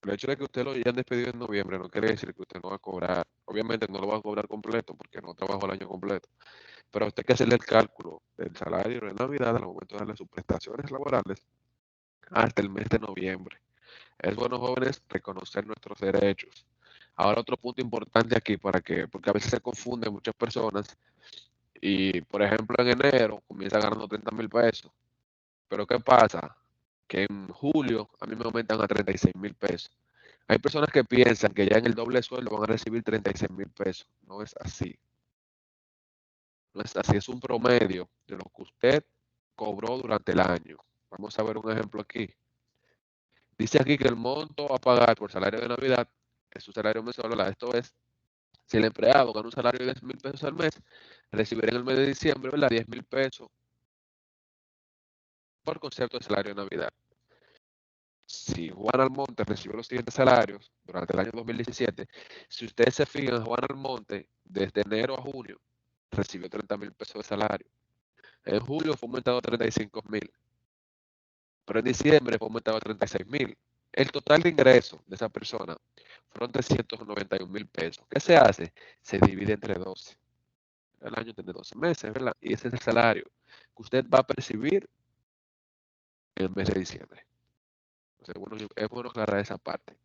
El hecho de que usted lo hayan despedido en noviembre no quiere decir que usted no va a cobrar. Obviamente no lo va a cobrar completo porque no trabajó el año completo. Pero usted hay que hacerle el cálculo del salario de Navidad al momento de darle sus prestaciones laborales hasta el mes de noviembre. Es bueno, jóvenes, reconocer nuestros derechos. Ahora otro punto importante aquí porque a veces se confunden muchas personas y, por ejemplo, en enero comienza ganando 30,000 pesos. Pero ¿qué pasa? Que en julio a mí me aumentan a 36,000 pesos. Hay personas que piensan que ya en el doble sueldo van a recibir 36,000 pesos. No es así. No es así. Es un promedio de lo que usted cobró durante el año. Vamos a ver un ejemplo aquí. Dice aquí que el monto a pagar por salario de Navidad es su salario mensual. ¿Verdad? Esto es, si el empleado gana un salario de 10,000 pesos al mes, recibirá en el mes de diciembre, ¿verdad? 10,000 pesos por concepto de salario de Navidad. Si Juan Almonte recibió los siguientes salarios durante el año 2017, si ustedes se fijan, Juan Almonte desde enero a junio recibió 30,000 pesos de salario. En julio fue aumentado a 35,000, pero en diciembre fue aumentado a 36,000. El total de ingresos de esa persona fueron 391,000 pesos. ¿Qué se hace? Se divide entre 12. El año tiene 12 meses, ¿verdad? Y ese es el salario que usted va a percibir en el mes de diciembre. Entonces, es bueno aclarar esa parte,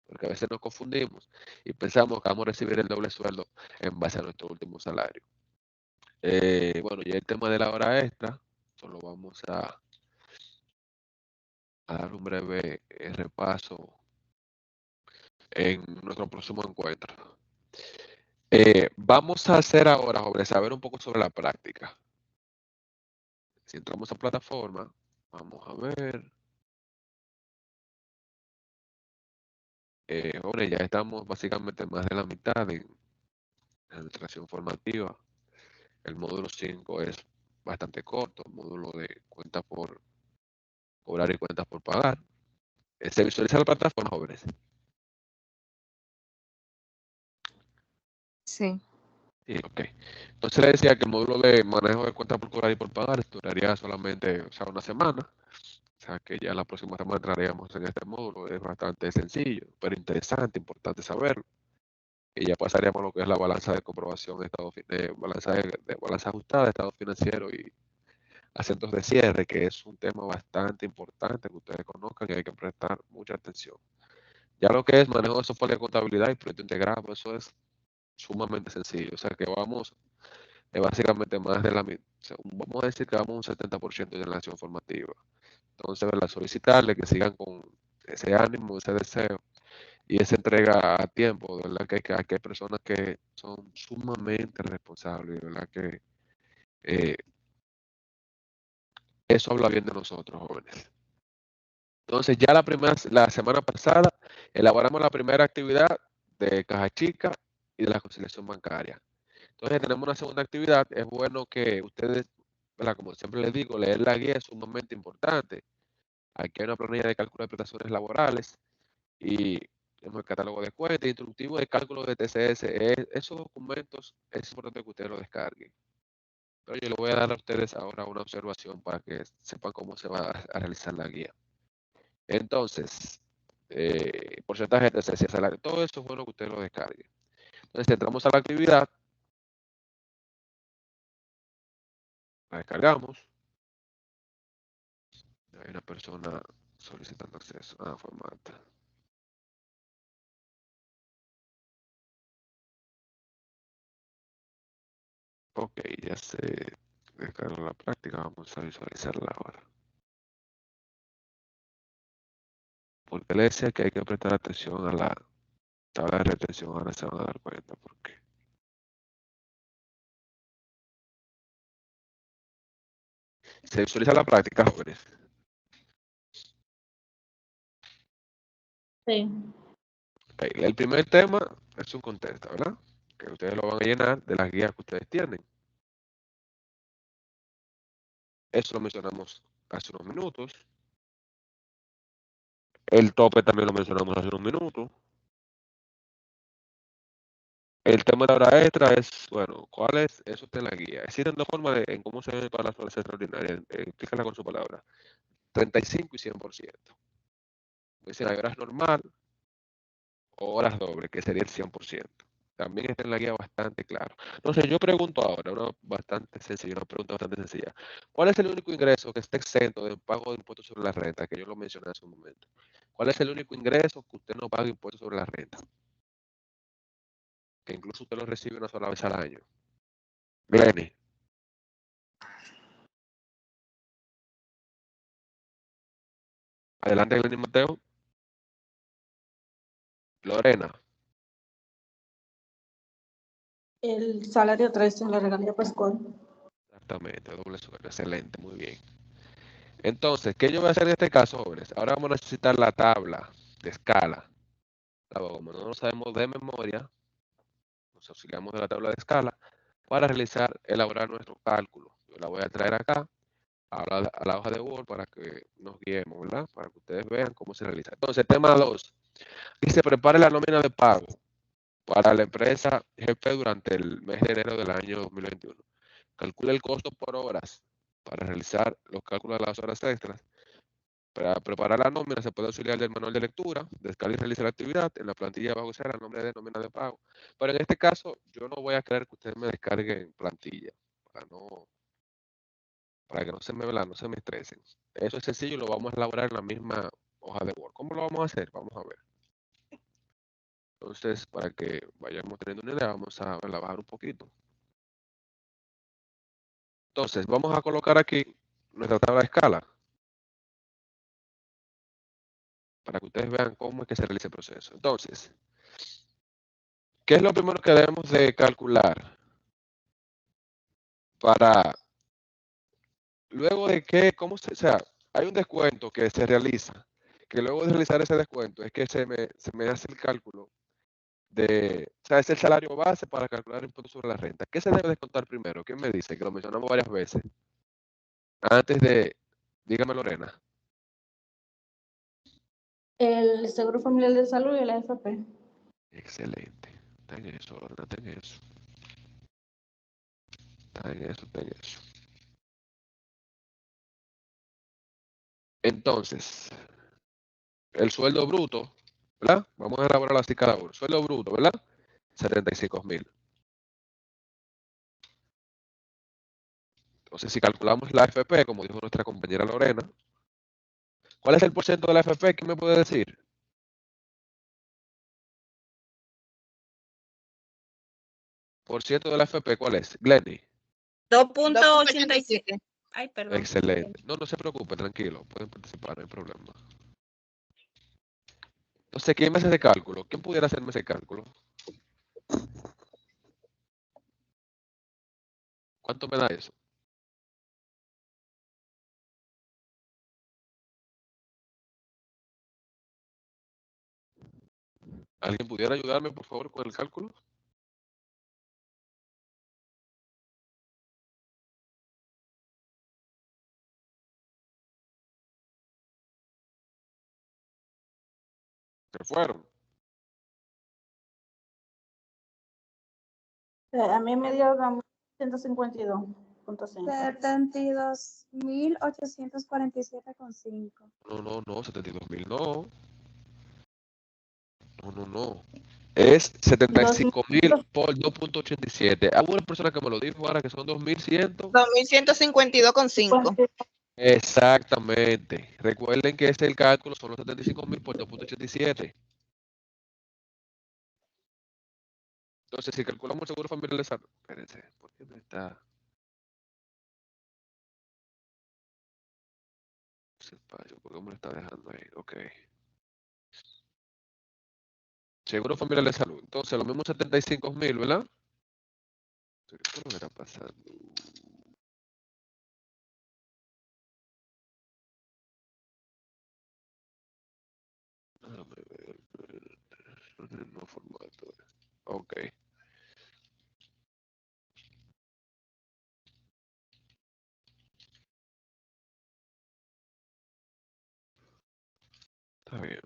porque a veces nos confundimos y pensamos que vamos a recibir el doble sueldo en base a nuestro último salario. Bueno, ya el tema de la hora extra, solo vamos a dar un breve repaso en nuestro próximo encuentro. Vamos a hacer ahora, jóvenes, saber un poco sobre la práctica. Si entramos a plataforma, vamos a ver. Jóvenes, ya estamos básicamente más de la mitad en administración formativa. El módulo 5 es bastante corto, el módulo de cuentas por cobrar y cuentas por pagar. ¿Se visualiza la plataforma, jóvenes? Sí. Sí, ok. Entonces le decía que el módulo de manejo de cuentas por cobrar y por pagar duraría solamente, o sea, una semana. O sea, que ya la próxima semana entraríamos en este módulo. Es bastante sencillo, pero interesante, importante saberlo. Y ya pasaríamos a lo que es la balanza de comprobación de estado, balanza ajustada, de estado financiero y acentos de cierre, que es un tema bastante importante que ustedes conozcan y hay que prestar mucha atención. Ya lo que es manejo de software de contabilidad y proyecto integrado, pues eso es sumamente sencillo. O sea que vamos, básicamente más de la mitad, vamos a decir que vamos un 70% de relación formativa. Entonces, ¿verdad? Solicitarle que sigan con ese ánimo, ese deseo y esa entrega a tiempo, ¿verdad? Que hay personas que son sumamente responsables, ¿verdad? Que eso habla bien de nosotros, jóvenes. Entonces, ya la semana pasada, elaboramos la primera actividad de caja chica y de la conciliación bancaria. Entonces, tenemos una segunda actividad. Es bueno que ustedes, ¿verdad? Como siempre les digo, leer la guía es sumamente importante. Aquí hay una planilla de cálculo de prestaciones laborales y tenemos el catálogo de cuentas, instructivo de cálculo de TCS. Esos documentos es importante que ustedes lo descarguen. Pero yo les voy a dar a ustedes ahora una observación para que sepan cómo se va a realizar la guía. Entonces, porcentaje de TCS, salario, todo eso es bueno que ustedes lo descarguen. Entonces, entramos a la actividad, la descargamos. Hay una persona solicitando acceso. Fue Marta. Ok, ya se descargó la práctica. Vamos a visualizarla ahora. Porque le decía que hay que prestar atención a la tabla de retención. Ahora se van a dar cuenta por qué. Se visualiza la práctica, jóvenes. Sí. Okay, el primer tema es un contexto, ¿verdad? Que ustedes lo van a llenar de las guías que ustedes tienen. Eso lo mencionamos hace unos minutos. El tope también lo mencionamos hace unos minutos. El tema de la hora extra es, bueno, ¿cuál es? Eso está en la guía. Existen dos formas en cómo se ven para las horas extraordinarias. Explícala con su palabra. 35 y 100%. Es decir, hay horas normal o horas doble, que sería el 100%. También está en la guía bastante claro. Entonces, yo pregunto ahora, una pregunta bastante sencilla. ¿Cuál es el único ingreso que está exento del pago de impuestos sobre la renta? Que yo lo mencioné hace un momento. ¿Cuál es el único ingreso que usted no paga impuestos sobre la renta? que incluso usted lo recibe una sola vez al año. Glenny. Adelante, Glenny Mateo. Lorena. El salario 13, la regalía pascual. Exactamente, doble sueldo. Excelente, muy bien. Entonces, ¿qué yo voy a hacer en este caso, jóvenes? Ahora vamos a necesitar la tabla de escala. Como no lo sabemos de memoria, nos auxiliamos de la tabla de escala para elaborar nuestro cálculo. Yo la voy a traer acá a la hoja de Word para que nos guiemos, ¿verdad? Para que ustedes vean cómo se realiza. Entonces, tema 2. Dice, prepare la nómina de pago para la empresa GP durante el mes de enero del año 2021. Calcule el costo por horas para realizar los cálculos de las horas extras. Para preparar la nómina se puede auxiliar del manual de lectura, descarga y realiza la actividad. En la plantilla va a usar el nombre de nómina de pago. Pero en este caso, yo no voy a querer que ustedes me descarguen plantilla para que no se me estresen. Eso es sencillo y lo vamos a elaborar en la misma hoja de Word. ¿Cómo lo vamos a hacer? Vamos a ver. Entonces, para que vayamos teniendo una idea, vamos a bajar un poquito. Entonces, vamos a colocar aquí nuestra tabla de escala para que ustedes vean cómo es que se realiza el proceso. Entonces, ¿qué es lo primero que debemos de calcular? Para, luego de que, o sea, hay un descuento que se realiza, que luego de realizar ese descuento es que se me hace el cálculo o sea, es el salario base para calcular el impuesto sobre la renta. ¿Qué se debe descontar primero? ¿Quién me dice? Que lo mencionamos varias veces. Dígame, Lorena. El seguro familiar de salud y la AFP. Excelente. Está en eso, Lorena, está en eso. Está en eso. Entonces, el sueldo bruto, ¿verdad? Vamos a elaborar así cada uno. Sueldo bruto, ¿verdad? 75,000. Entonces, si calculamos la AFP, como dijo nuestra compañera Lorena, ¿cuál es el porcentaje de la AFP? ¿Quién me puede decir? ¿Por ciento de la AFP cuál es? Glenny. 2.87. Ay, perdón. Excelente. No se preocupe, tranquilo. Pueden participar, no hay problema. Entonces, ¿quién me hace ese cálculo? ¿Quién pudiera hacerme ese cálculo? ¿Cuánto me da eso? ¿Alguien pudiera ayudarme, por favor, con el cálculo? Se fueron. A mí me dio 152.5. 72.847,5. No, 72,000 no. No. Es 75,000 por 2.87. Hay una persona que me lo dijo ahora que son 2,100. 2.152,5. Exactamente. Recuerden que este es el cálculo, son los 75,000 por 2.87. Entonces, si calculamos el seguro familiar de salud, espérense, ¿por qué me está? ¿Por qué me lo está dejando ahí? Ok. Seguro familiar de salud. Entonces, los mismos 75,000, ¿verdad? ¿Qué me está pasando? Déjame ver. No formato. Ok. Está bien.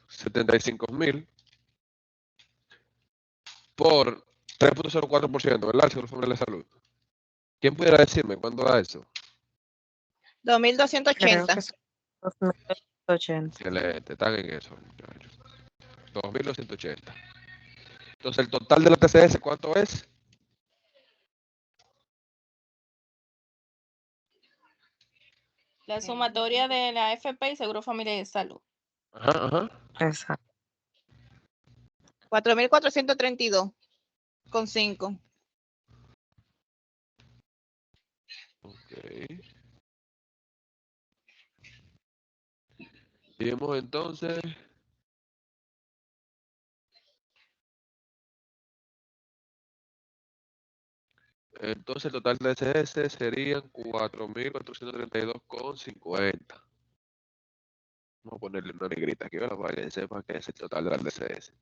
75,000 por 3.04%, ¿verdad? El seguro familiar de salud. ¿Quién pudiera decirme cuándo da eso? 2.280. 2.280. Excelente, están en eso, muchachos. 2.280. Entonces, el total de la TCS, ¿cuánto es? La sumatoria de la AFP y Seguro Familiar de Salud. Ajá. Exacto. 4.432,5. Ok. Vimos entonces. Entonces el total de CS serían 4.432,50. Vamos a ponerle una negrita aquí, ¿verdad? Para que sepa que es el total de las DCS.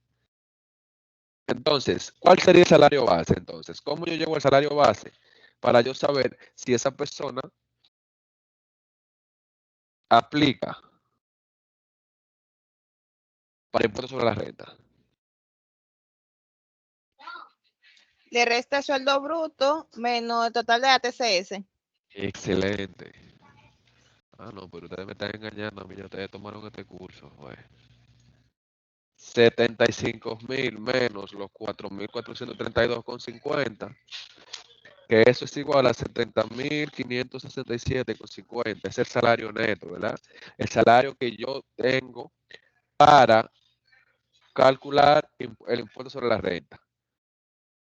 Entonces, ¿cuál sería el salario base? Entonces, ¿cómo yo llevo el salario base? Para yo saber si esa persona aplica para impuestos sobre la renta. Le resta el sueldo bruto menos el total de la TCS. Excelente. Ah, no, pero ustedes me están engañando a mí, ya ustedes tomaron este curso, güey. 75.000 menos los 4.432,50, que eso es igual a 70.567,50. Es el salario neto, ¿verdad? El salario que yo tengo para calcular el impuesto sobre la renta.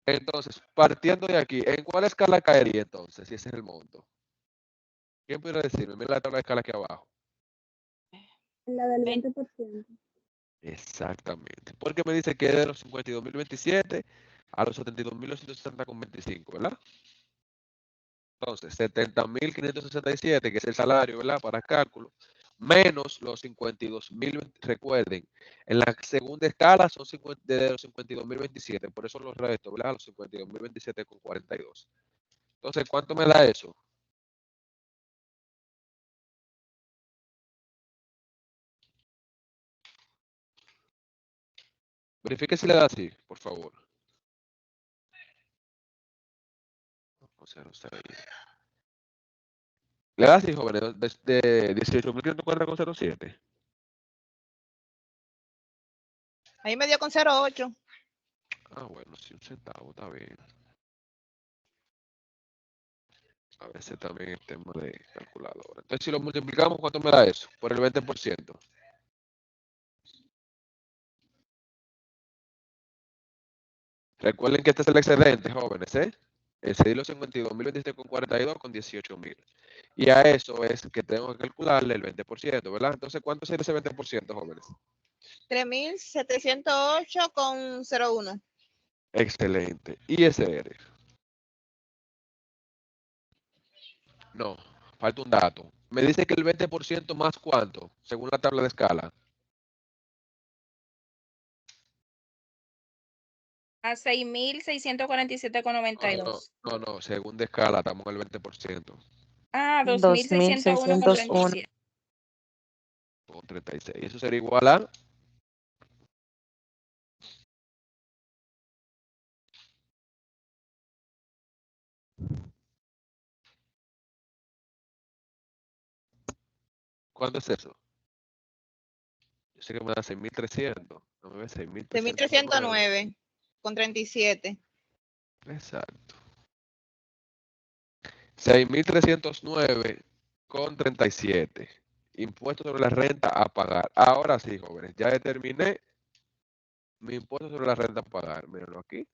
Entonces, partiendo de aquí, ¿en cuál escala caería entonces, si ese es el monto? ¿Quién pudiera decirme? Mira la tabla de escala aquí abajo. La del 20%. Exactamente. Porque me dice que es de los 52.027 a los 72.260,25, ¿verdad? Entonces, 70.567, que es el salario, ¿verdad? Para cálculo, menos los 52.000, recuerden, en la segunda escala son de los 52.027, por eso los restos, ¿verdad? Los 52.027,42. Entonces, ¿cuánto me da eso? Verifique si le da así, por favor. O sea, no está ahí. Le da así, jóvenes, de 18.540,07. Ahí me dio con 0,8. Ah, bueno, sí, un centavo, está bien. A veces también el tema de calculadora. Entonces, si lo multiplicamos, ¿cuánto me da eso? Por el 20%. Recuerden que este es el excedente, jóvenes, ¿eh? Excedí los 52.027,42 con 18.000. Y a eso es que tengo que calcularle el 20%, ¿verdad? Entonces, ¿cuánto sería ese 20%, jóvenes? 3.708,01. Excelente. ISR. No, falta un dato. Me dice que el 20% más ¿cuánto? Según la tabla de escala. A 6.647,92. No, según de escala estamos en el 20%. Ah, 2.601. 2.601,37. Con 36. Eso sería igual a ¿cuánto es eso? Yo sé que me da 6.300. No me ve 6.309. 6.309,37. Exacto. 6.309,37. Impuesto sobre la renta a pagar. Ahora sí, jóvenes, ya determiné mi impuesto sobre la renta a pagar. Mírenlo aquí.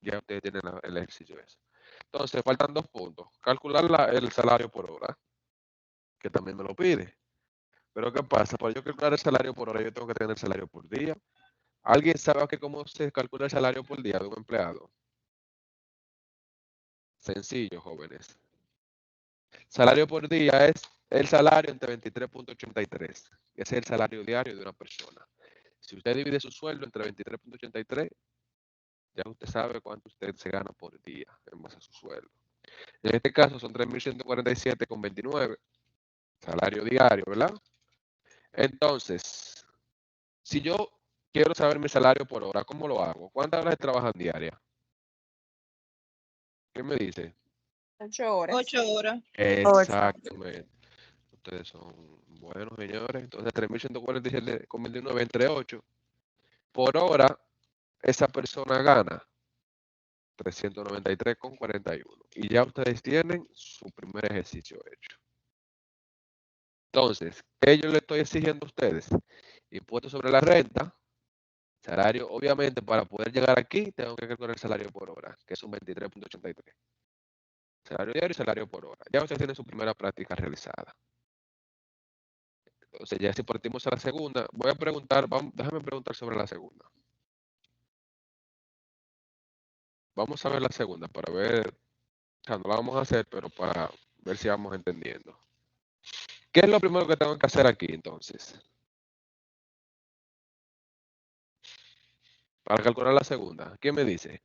Ya ustedes tienen el ejercicio ese. Entonces, faltan 2 puntos. Calcular el salario por hora, que también me lo pide. Pero ¿qué pasa? Para yo calcular el salario por hora, yo tengo que tener el salario por día. ¿Alguien sabe cómo se calcula el salario por día de un empleado? Sencillo, jóvenes. Salario por día es el salario entre 23.83. Ese es el salario diario de una persona. Si usted divide su sueldo entre 23.83, ya usted sabe cuánto usted se gana por día en base a su sueldo. En este caso son 3.147,29. Salario diario, ¿verdad? Entonces, si yo quiero saber mi salario por hora, ¿cómo lo hago? ¿Cuántas horas trabajan diarias? ¿Qué me dice? 8 horas. 8 horas. Exactamente. Ustedes son buenos, señores. Entonces, 3.147,29 entre 8. Por hora, esa persona gana 393,41. Y ya ustedes tienen su primer ejercicio hecho. Entonces, ¿qué yo le estoy exigiendo a ustedes? Impuesto sobre la renta, Salario, obviamente, para poder llegar aquí, tengo que calcular el salario por hora, que es un 23.83. Salario diario y salario por hora. Ya usted tiene su primera práctica realizada. Entonces, ya si partimos a la segunda, voy a preguntar, déjame preguntar sobre la segunda. Vamos a ver la segunda para ver, o sea, no la vamos a hacer, pero para ver si vamos entendiendo. ¿Qué es lo primero que tengo que hacer aquí, entonces? Para calcular la segunda, ¿quién me dice?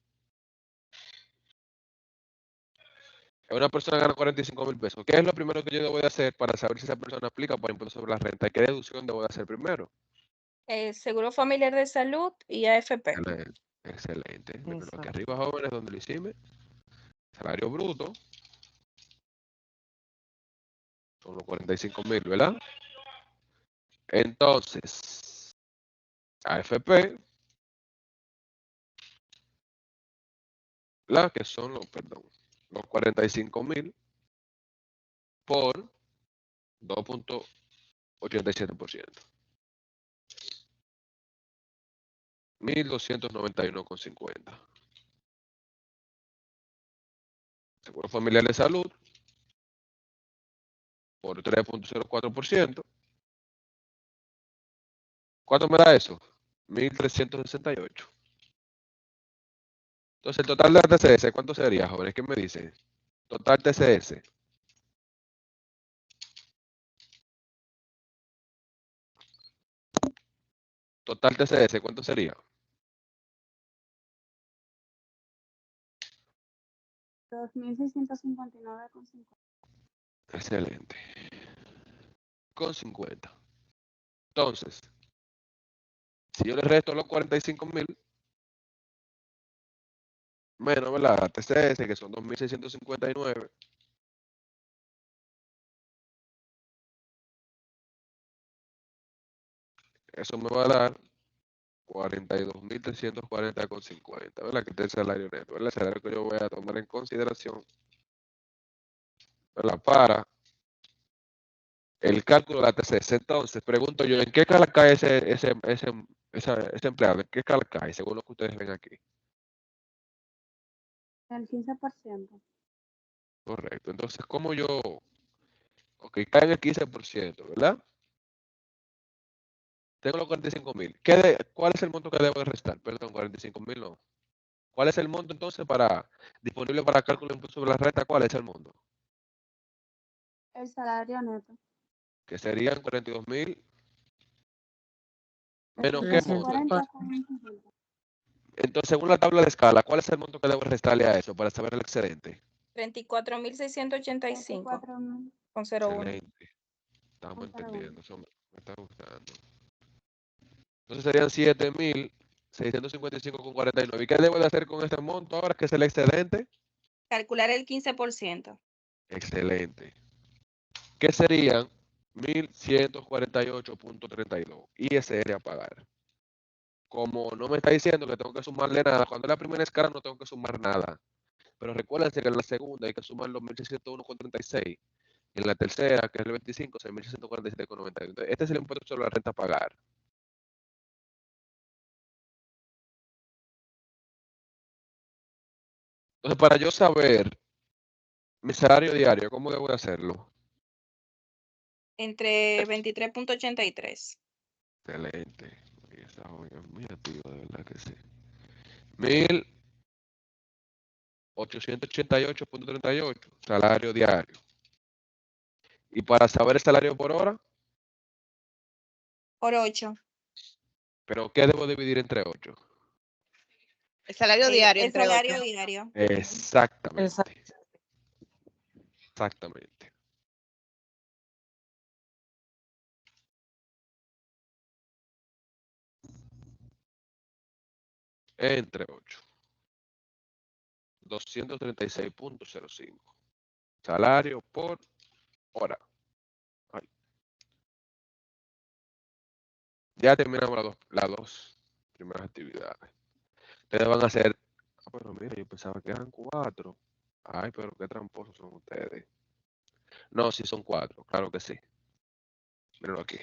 Una persona gana 45.000 pesos. ¿Qué es lo primero que yo debo de hacer para saber si esa persona aplica para impuesto sobre la renta? ¿Qué deducción debo de hacer primero? Seguro familiar de salud y AFP. Excelente. Excelente. Mírenlo aquí Exacto. arriba, jóvenes, donde lo hicimos. Salario bruto. Son los 45.000, ¿verdad? Entonces, AFP, ¿verdad? Que son los 45.000 por 2.87%. 1.291,50. Seguro familiar de salud por 3.04%. ¿Cuánto me da eso? 1.368. Entonces, el total de TCS, ¿cuánto sería, jóvenes? ¿Qué me dicen? Total TCS. Total TCS, ¿cuánto sería? 2.659,50. Excelente. Con 50. Entonces, si yo le resto los 45.000, menos, ¿verdad? TCS, que son 2.659. Eso me va a dar 42.340,50, ¿verdad? Que es el salario neto, ¿verdad? El salario que yo voy a tomar en consideración, ¿verdad? Para el cálculo de la TCS. Entonces, pregunto yo, ¿en qué escala cae ese empleado? ¿En qué escala cae, según lo que ustedes ven aquí? El 15%. Correcto. Entonces, ¿cómo yo? Ok, cae en el 15%, ¿verdad? Tengo los 45.000. ¿Cuál es el monto que debo de restar? Perdón, 45.000 no. ¿Cuál es el monto entonces disponible para cálculo de impuesto sobre la renta? ¿Cuál es el monto? El salario neto. Que serían 42.000 El menos qué monto. 340,50. Entonces, según la tabla de escala, ¿cuál es el monto que debo restarle a eso para saber el excedente? 34.685 34.000. con 01. Excelente. Estamos Con 01. entendiendo. Eso me está gustando. Entonces serían 7.655,49. ¿Y qué debo de hacer con este monto ahora que es el excedente? Calcular el 15%. Excelente. ¿Qué serían? 1.148.32. ISR a pagar. Como no me está diciendo que tengo que sumarle nada, cuando es la primera escala no tengo que sumar nada. Pero recuérdense que en la segunda hay que sumar los 1.601,36. En la tercera, que es el 25, 6.647,91. Este es el impuesto sobre la renta a pagar. Entonces, para yo saber mi salario diario, ¿cómo debo de hacerlo? Entre 23.83. Excelente. Esa joven es muy activa, de verdad que sí. 1.888,38, salario diario. Y para saber el salario por hora, Por 8. ¿pero qué debo dividir entre 8? El salario diario El entre salario 8. diario. Exactamente. Exactamente. Entre 8. 236.05. Salario por hora. Ay. Ya terminamos las dos primeras actividades. Ustedes van a hacer. Pero mira, yo pensaba que eran 4. Ay, pero qué tramposos son ustedes. No, sí son 4, claro que sí. Mírenlo aquí.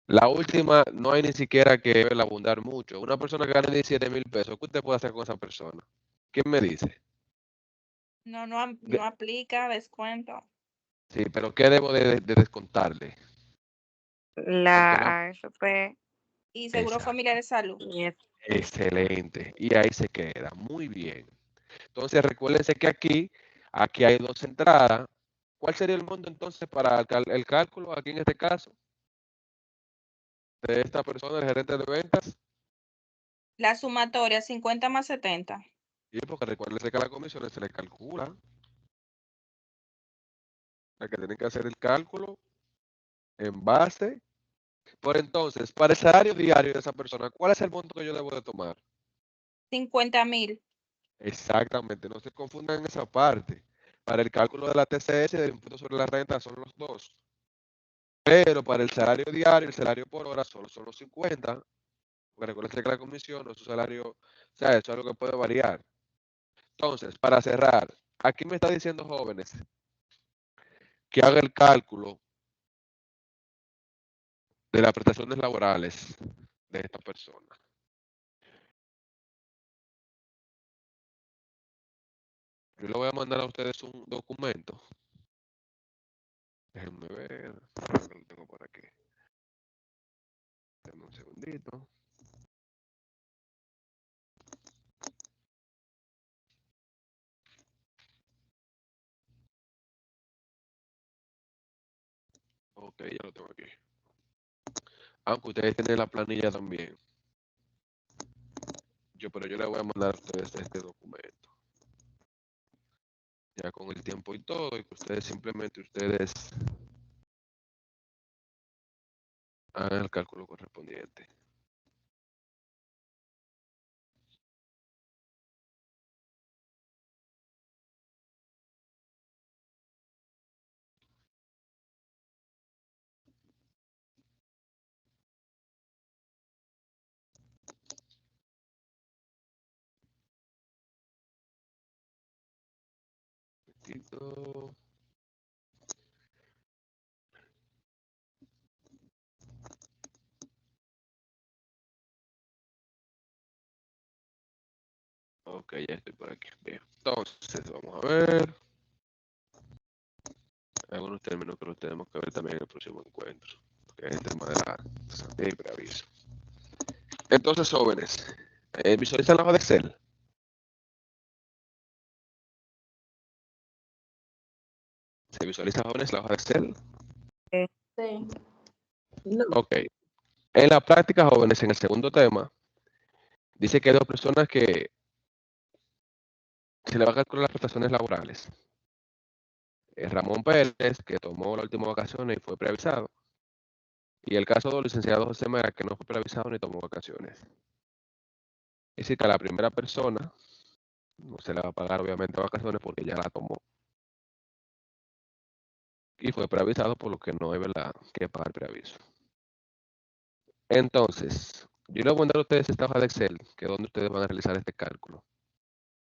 La última no hay ni siquiera que abundar mucho. Una persona que gane 17,000 pesos, ¿qué usted puede hacer con esa persona? ¿Quién me dice? No aplica descuento. Sí, pero ¿qué debo de descontarle? La Porque no. AFP Y seguro Exacto. familiar de salud. y es- Excelente. Y ahí se queda. Muy bien. Entonces, recuérdense que aquí hay dos entradas. ¿Cuál sería el monto entonces para el cálculo aquí en este caso de esta persona, el gerente de ventas? La sumatoria 50 más 70. Sí, porque recuérdense que a la comisión se le calcula. La que tienen que hacer el cálculo en base. Por entonces, para el salario diario de esa persona, ¿cuál es el monto que yo debo de tomar? 50,000. Exactamente, no se confundan en esa parte. Para el cálculo de la TCS y del impuesto sobre la renta son los dos. Pero para el salario diario, el salario por hora solo son los 50. Porque recuerden que la comisión no es un salario, o sea, eso es algo que puede variar. Entonces, para cerrar, aquí me está diciendo, jóvenes, que haga el cálculo de las prestaciones laborales de esta persona. Yo le voy a mandar a ustedes un documento. Déjenme ver, creo que lo tengo por aquí. Denme un segundito. Ok, ya lo tengo aquí. Aunque ustedes tienen la planilla también. Pero yo le voy a mandar a ustedes este documento. Ya con el tiempo y todo, y que ustedes simplemente hagan el cálculo correspondiente. Poquito. Ok, ya estoy por aquí. Bien. Entonces, vamos a ver algunos términos que los tenemos que ver también en el próximo encuentro, que es el tema de la cesantía y preaviso. Entonces, jóvenes, ¿visualizan la hoja de Excel? ¿Se visualiza, jóvenes, la hoja de Excel? Sí. Ok. En la práctica, jóvenes, en el segundo tema, dice que hay dos personas que se le va a calcular las prestaciones laborales. Ramón Pérez, que tomó las últimas vacaciones y fue preavisado. Y el caso del licenciado José Mera, que no fue preavisado ni tomó vacaciones. Es decir, que a la primera persona no se le va a pagar obviamente vacaciones porque ya la tomó. Y fue preavisado, por lo que no hay verdad que pagar preaviso. Entonces, yo les voy a mandar a ustedes esta hoja de Excel, que es donde ustedes van a realizar este cálculo.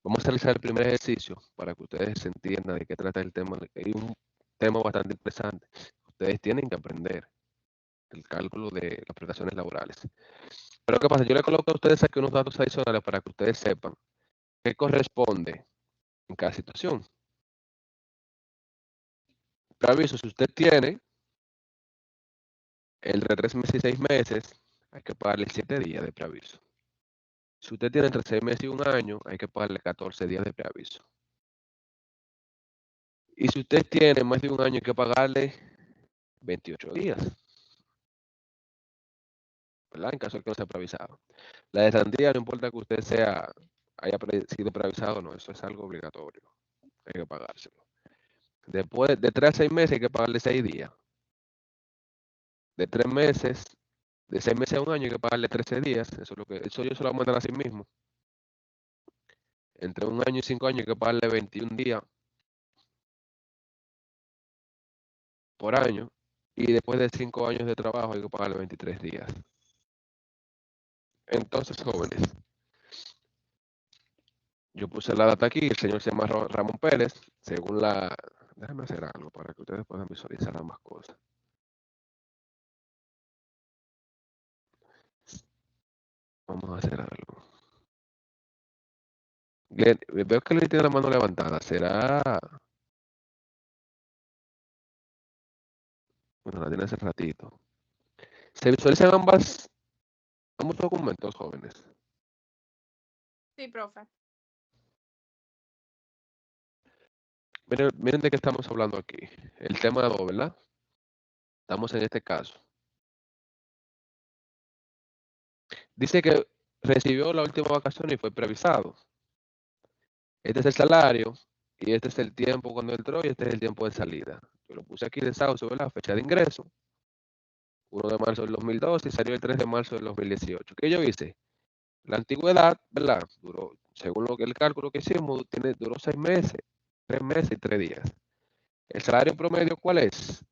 Vamos a realizar el primer ejercicio para que ustedes se entiendan de qué trata el tema. Es un tema bastante interesante. Ustedes tienen que aprender el cálculo de las prestaciones laborales. Pero ¿qué pasa? Yo le coloco a ustedes aquí unos datos adicionales para que ustedes sepan qué corresponde en cada situación. Preaviso, si usted tiene entre 3 meses y 6 meses, hay que pagarle 7 días de preaviso. Si usted tiene entre 6 meses y un año, hay que pagarle 14 días de preaviso. Y si usted tiene más de un año, hay que pagarle 28 días. ¿Verdad? En caso de que no sea preavisado. La de Sandía, no importa que usted haya sido preavisado, no, eso es algo obligatorio. Hay que pagárselo. Después de 3 a 6 meses hay que pagarle 6 días. De 3 meses, de 6 meses a un año hay que pagarle 13 días. Eso yo se lo voy a mandar así mismo. Entre un año y 5 años hay que pagarle 21 días por año. Y después de 5 años de trabajo hay que pagarle 23 días. Entonces, jóvenes, yo puse la data aquí. El señor se llama Ramón Pérez. Según la... Déjame hacer algo para que ustedes puedan visualizar ambas cosas. Vamos a hacer algo. Veo que le tiene la mano levantada. ¿Será? Bueno, la tiene hace ratito. ¿Se visualizan ambos documentos, jóvenes? Sí, profe. Miren de qué estamos hablando aquí. El tema 2, ¿verdad? Estamos en este caso. Dice que recibió la última vacación y fue preavisado. Este es el salario y este es el tiempo cuando entró y este es el tiempo de salida. Yo lo puse aquí de sauce, ¿verdad? Fecha de ingreso. 1 de marzo del 2012 y salió el 3 de marzo del 2018. ¿Qué yo hice? La antigüedad, ¿verdad? Duró, según el cálculo que hicimos, duró 6 meses, 3 meses y 3 días. ¿El salario promedio cuál es?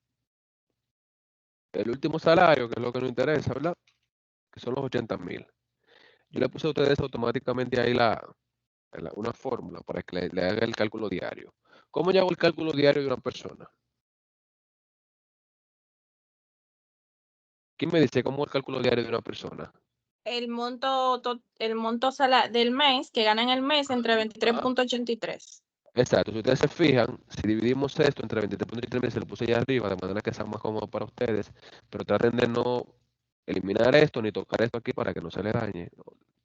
El último salario, que es lo que nos interesa, ¿verdad? Que son los 80,000. Yo le puse a ustedes automáticamente ahí una fórmula para que le haga el cálculo diario. ¿Cómo yo hago el cálculo diario de una persona? ¿Quién me dice cómo es el cálculo diario de una persona? El monto del mes que gana en el mes entre 23.83. Exacto, si ustedes se fijan, si dividimos esto entre 23.83, se lo puse allá arriba, de manera que sea más cómodo para ustedes, pero traten de no eliminar esto ni tocar esto aquí para que no se le dañe.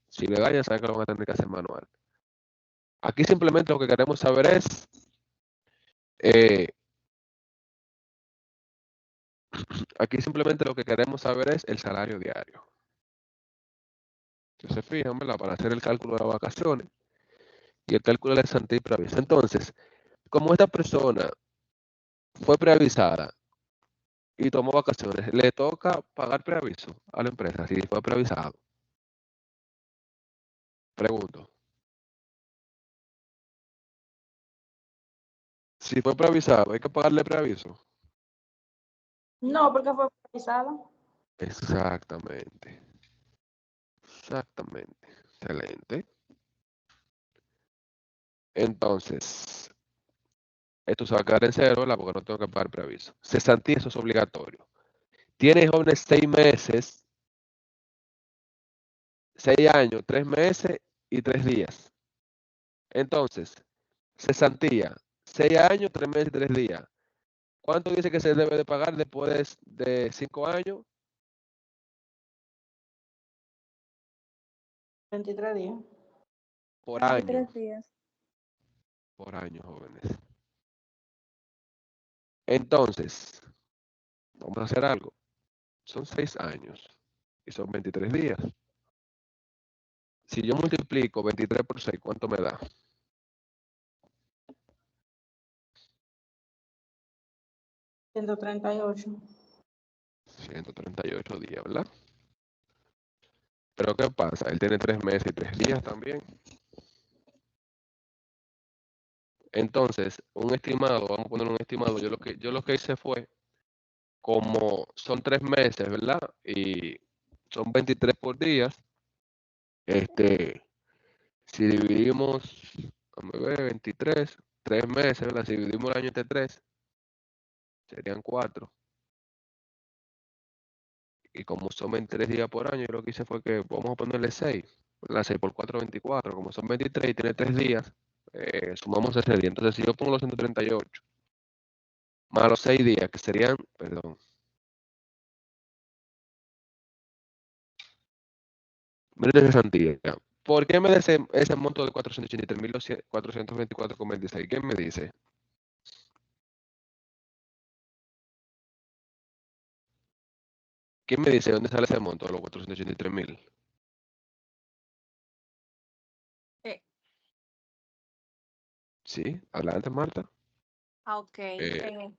Si le daña, saben que lo van a tener que hacer manual. Aquí simplemente lo que queremos saber es el salario diario. Si se fijan, ¿verdad? Para hacer el cálculo de las vacaciones y el cálculo de la cesantía y preaviso. Entonces, como esta persona fue preavisada y tomó vacaciones, le toca pagar preaviso a la empresa si fue preavisado. Pregunto. Si fue preavisado, hay que pagarle preaviso. No, porque fue revisado. Exactamente. Exactamente. Excelente. Entonces, esto se va a quedar en cero, ¿verdad? Porque no tengo que pagar preaviso. Cesantía, eso es obligatorio. Tiene jóvenes 6 meses, 6 años, 3 meses y 3 días. Entonces, cesantía, 6 años, 3 meses y 3 días. ¿Cuánto dice que se debe de pagar después de 5 años? 23 días. Por año. 23 días. Por año, jóvenes. Entonces, vamos a hacer algo. Son 6 años y son 23 días. Si yo multiplico 23 por 6, ¿cuánto me da? 138. 138 días, ¿verdad? Pero ¿qué pasa? Él tiene 3 meses y 3 días también. Entonces, un estimado, vamos a poner un estimado. Yo lo que hice fue, como son 3 meses, ¿verdad? Y son 23 por días. Si dividimos, vamos a ver, 23, 3 meses, ¿verdad? Si dividimos el año entre 3, serían 4. Y como son 23 días por año, yo lo que hice fue que vamos a ponerle 6. ¿Verdad? 6 por 4, 24. Como son 23 y tiene 3 días, sumamos ese día. Entonces, si yo pongo los 138 más los 6 días, que serían, perdón, miren esa cesantía. ¿Por qué me da ese monto de 483.424,26? ¿Quién me dice? ¿Quién me dice dónde sale ese monto de los 483,000? Eh, Sí, adelante, Marta. ok. Eh,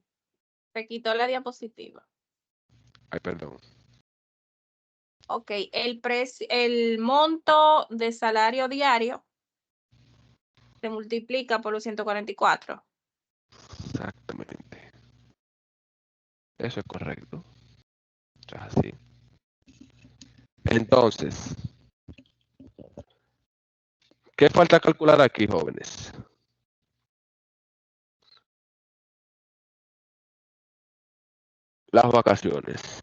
Se quitó la diapositiva. Ay, perdón. Ok, el monto de salario diario se multiplica por los 144. Exactamente. Eso es correcto. Eso es así. Entonces, ¿qué falta calcular aquí, jóvenes? Las vacaciones.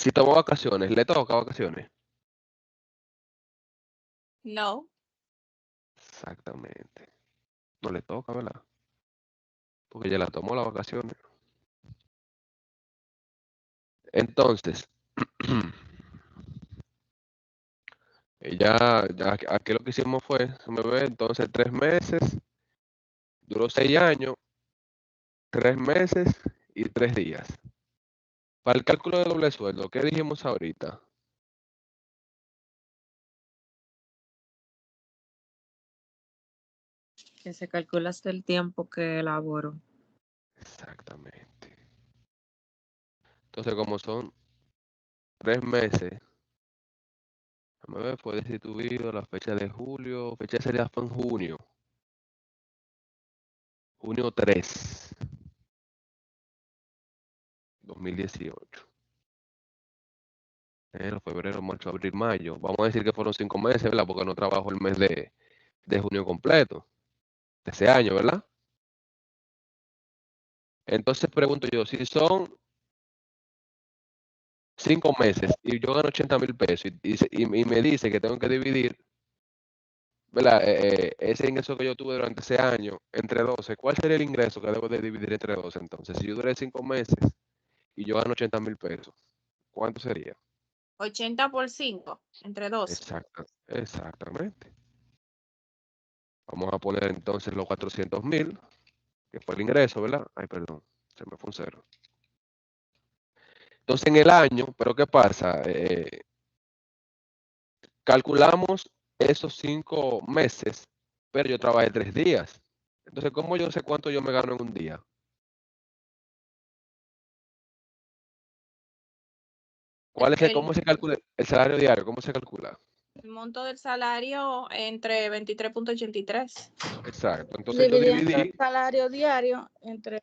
Si tomó vacaciones, ¿le toca vacaciones? No. Exactamente. No le toca, ¿verdad? Porque ya la tomó las vacaciones. Entonces, ya aquí lo que hicimos fue, se me ve, entonces 3 meses, duró 6 años, 3 meses y 3 días. Para el cálculo de doble sueldo, ¿qué dijimos ahorita? Que se calcula hasta el tiempo que elaboró. Exactamente. Entonces, como son 3 meses, déjame ver, fue destituido la fecha de julio, fecha de salida fue en junio. Junio 3, 2018. Enero, febrero, marzo, abril, mayo. Vamos a decir que fueron 5 meses, ¿verdad? Porque no trabajo el mes de junio completo, de ese año, ¿verdad? Entonces pregunto yo, si son 5 meses y yo gano 80,000 pesos y me dice que tengo que dividir, ¿verdad? Ese ingreso que yo tuve durante ese año entre 12, ¿cuál sería el ingreso que debo de dividir entre 12? Entonces, si yo duré 5 meses y yo gano 80,000 pesos, ¿cuánto sería? 80 por 5, entre 12. Exactamente. Vamos a poner entonces los 400,000, que fue el ingreso, ¿verdad? Ay, perdón, se me fue un cero. Entonces, en el año, ¿pero qué pasa? Calculamos esos 5 meses, pero yo trabajé 3 días. Entonces, ¿cómo yo sé cuánto yo me gano en un día? ¿Cómo se calcula el salario diario? ¿Cómo se calcula? El monto del salario entre 23.83. Exacto. Entonces yo Dividiendo el dividí. salario diario entre...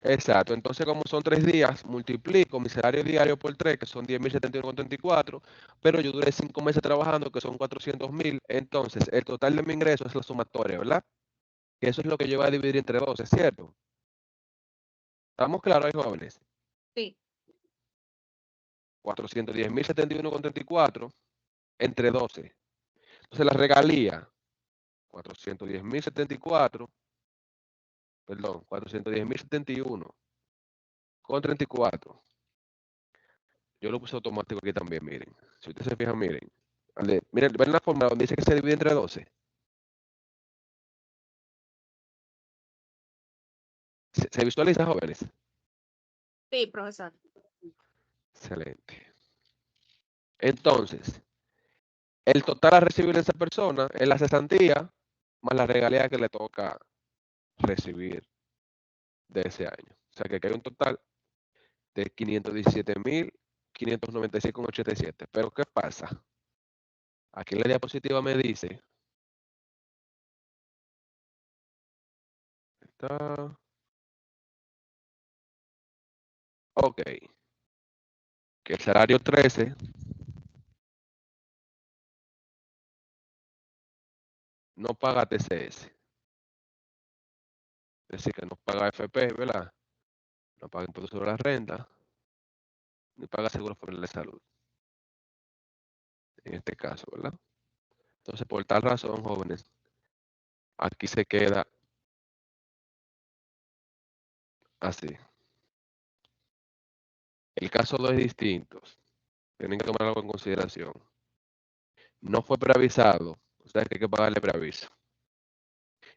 Exacto. Entonces, como son 3 días, multiplico mi salario diario por 3, que son 10,071,34, pero yo duré 5 meses trabajando, que son 400,000. Entonces, el total de mi ingreso es la sumatoria, ¿verdad? Que eso es lo que yo voy a dividir entre 12, ¿cierto? ¿Estamos claros ahí, jóvenes? Sí. 410,071,34 entre 12. Entonces, la regalía, 410,071 con 34. Yo lo puse automático aquí también, miren. Si ustedes se fijan, miren. Miren, ven la forma donde dice que se divide entre 12. ¿Se visualiza, jóvenes? Sí, profesor. Excelente. Entonces, el total a recibir esa persona es la cesantía más la regalía que le toca recibir de ese año. O sea que aquí hay un total de 517,596,87. Pero ¿qué pasa? Aquí en la diapositiva me dice, ok, que el salario 13 no paga TCS. Es decir, que no paga FP, ¿verdad? No paga impuestos sobre la renta, ni paga seguro funeral de salud. En este caso, ¿verdad? Entonces, por tal razón, jóvenes, aquí se queda así. El caso 2 es distinto. Tienen que tomar algo en consideración. No fue preavisado, o sea que hay que pagarle preaviso.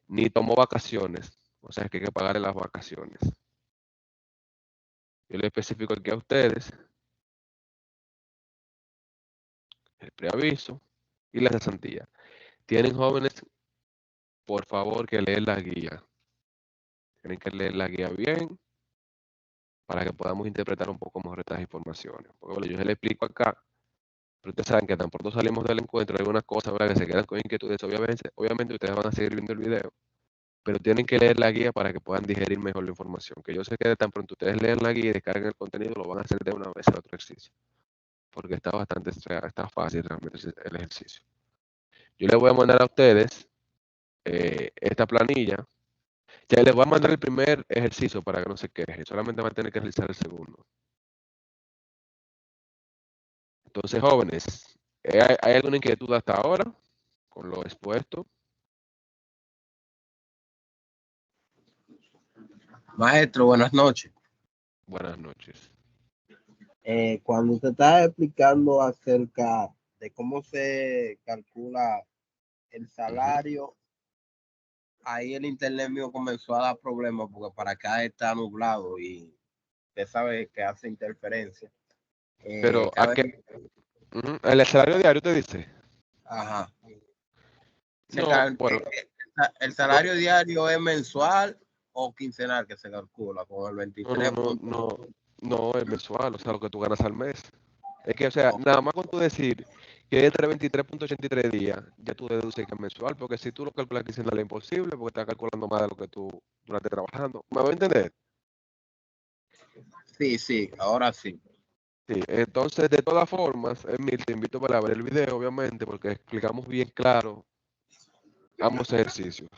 Ni tomó vacaciones, o sea que hay que pagarle las vacaciones. Yo le especifico aquí a ustedes el preaviso y la cesantía. Tienen, jóvenes, por favor, que leer la guía. Tienen que leer la guía bien para que podamos interpretar un poco mejor estas informaciones. Porque bueno, yo se le explico acá, pero ustedes saben que tan pronto salimos del encuentro, hay algunas cosas, ¿verdad?, que se quedan con inquietudes. Obviamente ustedes van a seguir viendo el video, pero tienen que leer la guía para que puedan digerir mejor la información. Que yo sé que de tan pronto ustedes lean la guía y descarguen el contenido, lo van a hacer de una vez el otro ejercicio. Porque está está fácil realmente el ejercicio. Yo les voy a mandar a ustedes esta planilla. Ya les voy a mandar el primer ejercicio para que no se quejen. Solamente van a tener que realizar el segundo. Entonces, jóvenes, ¿hay alguna inquietud hasta ahora con lo expuesto? Maestro, buenas noches. Buenas noches. Cuando usted está explicando acerca de cómo se calcula el salario, ahí el internet mío comenzó a dar problemas porque para acá está nublado y usted sabe que hace interferencia. Pero, cada ¿a vez- Ujú, ¿el salario diario te dice? Ajá. No, bueno, ¿El salario diario es mensual o quincenal que se calcula con el 23 no es mensual, o sea, lo que tú ganas al mes. Es que, o sea, nada más con tú decir que entre 23.83 días, ya tú deduces que es mensual, porque si tú lo calculas quincenal es imposible, porque estás calculando más de lo que tú durante trabajando. ¿Me voy a entender? Sí, ahora sí. Sí, entonces, de todas formas, Emil, te invito para ver el video, obviamente, porque explicamos bien claro ambos ejercicios.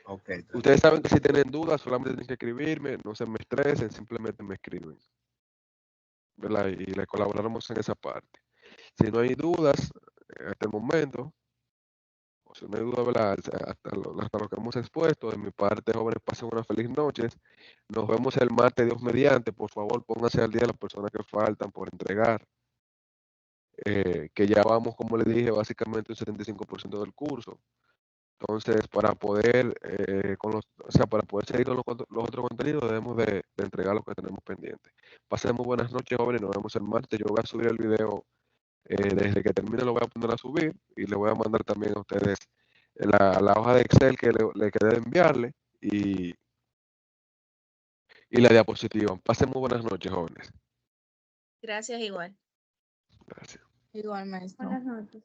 Okay. Ustedes saben que si tienen dudas, solamente tienen que escribirme, no se me estresen, simplemente me escriben, ¿verdad? Y le colaboraremos en esa parte. Si no hay dudas, hasta el momento, o si no hay dudas, ¿verdad? Hasta lo que hemos expuesto, de mi parte, jóvenes, pasen unas feliz noches. Nos vemos el martes, Dios mediante. Por favor, pónganse al día las personas que faltan por entregar. Que ya vamos, como le dije, básicamente un 75% del curso. Entonces, para poder, para poder seguir con los otros contenidos, debemos de entregar lo que tenemos pendiente. Pasemos buenas noches, jóvenes, nos vemos el martes. Yo voy a subir el video, desde que termine lo voy a poner a subir y le voy a mandar también a ustedes la hoja de Excel que le quedé de enviarle y la diapositiva. Pasen muy buenas noches, jóvenes. Gracias igual. Gracias. Igual, maestro. Buenas noches.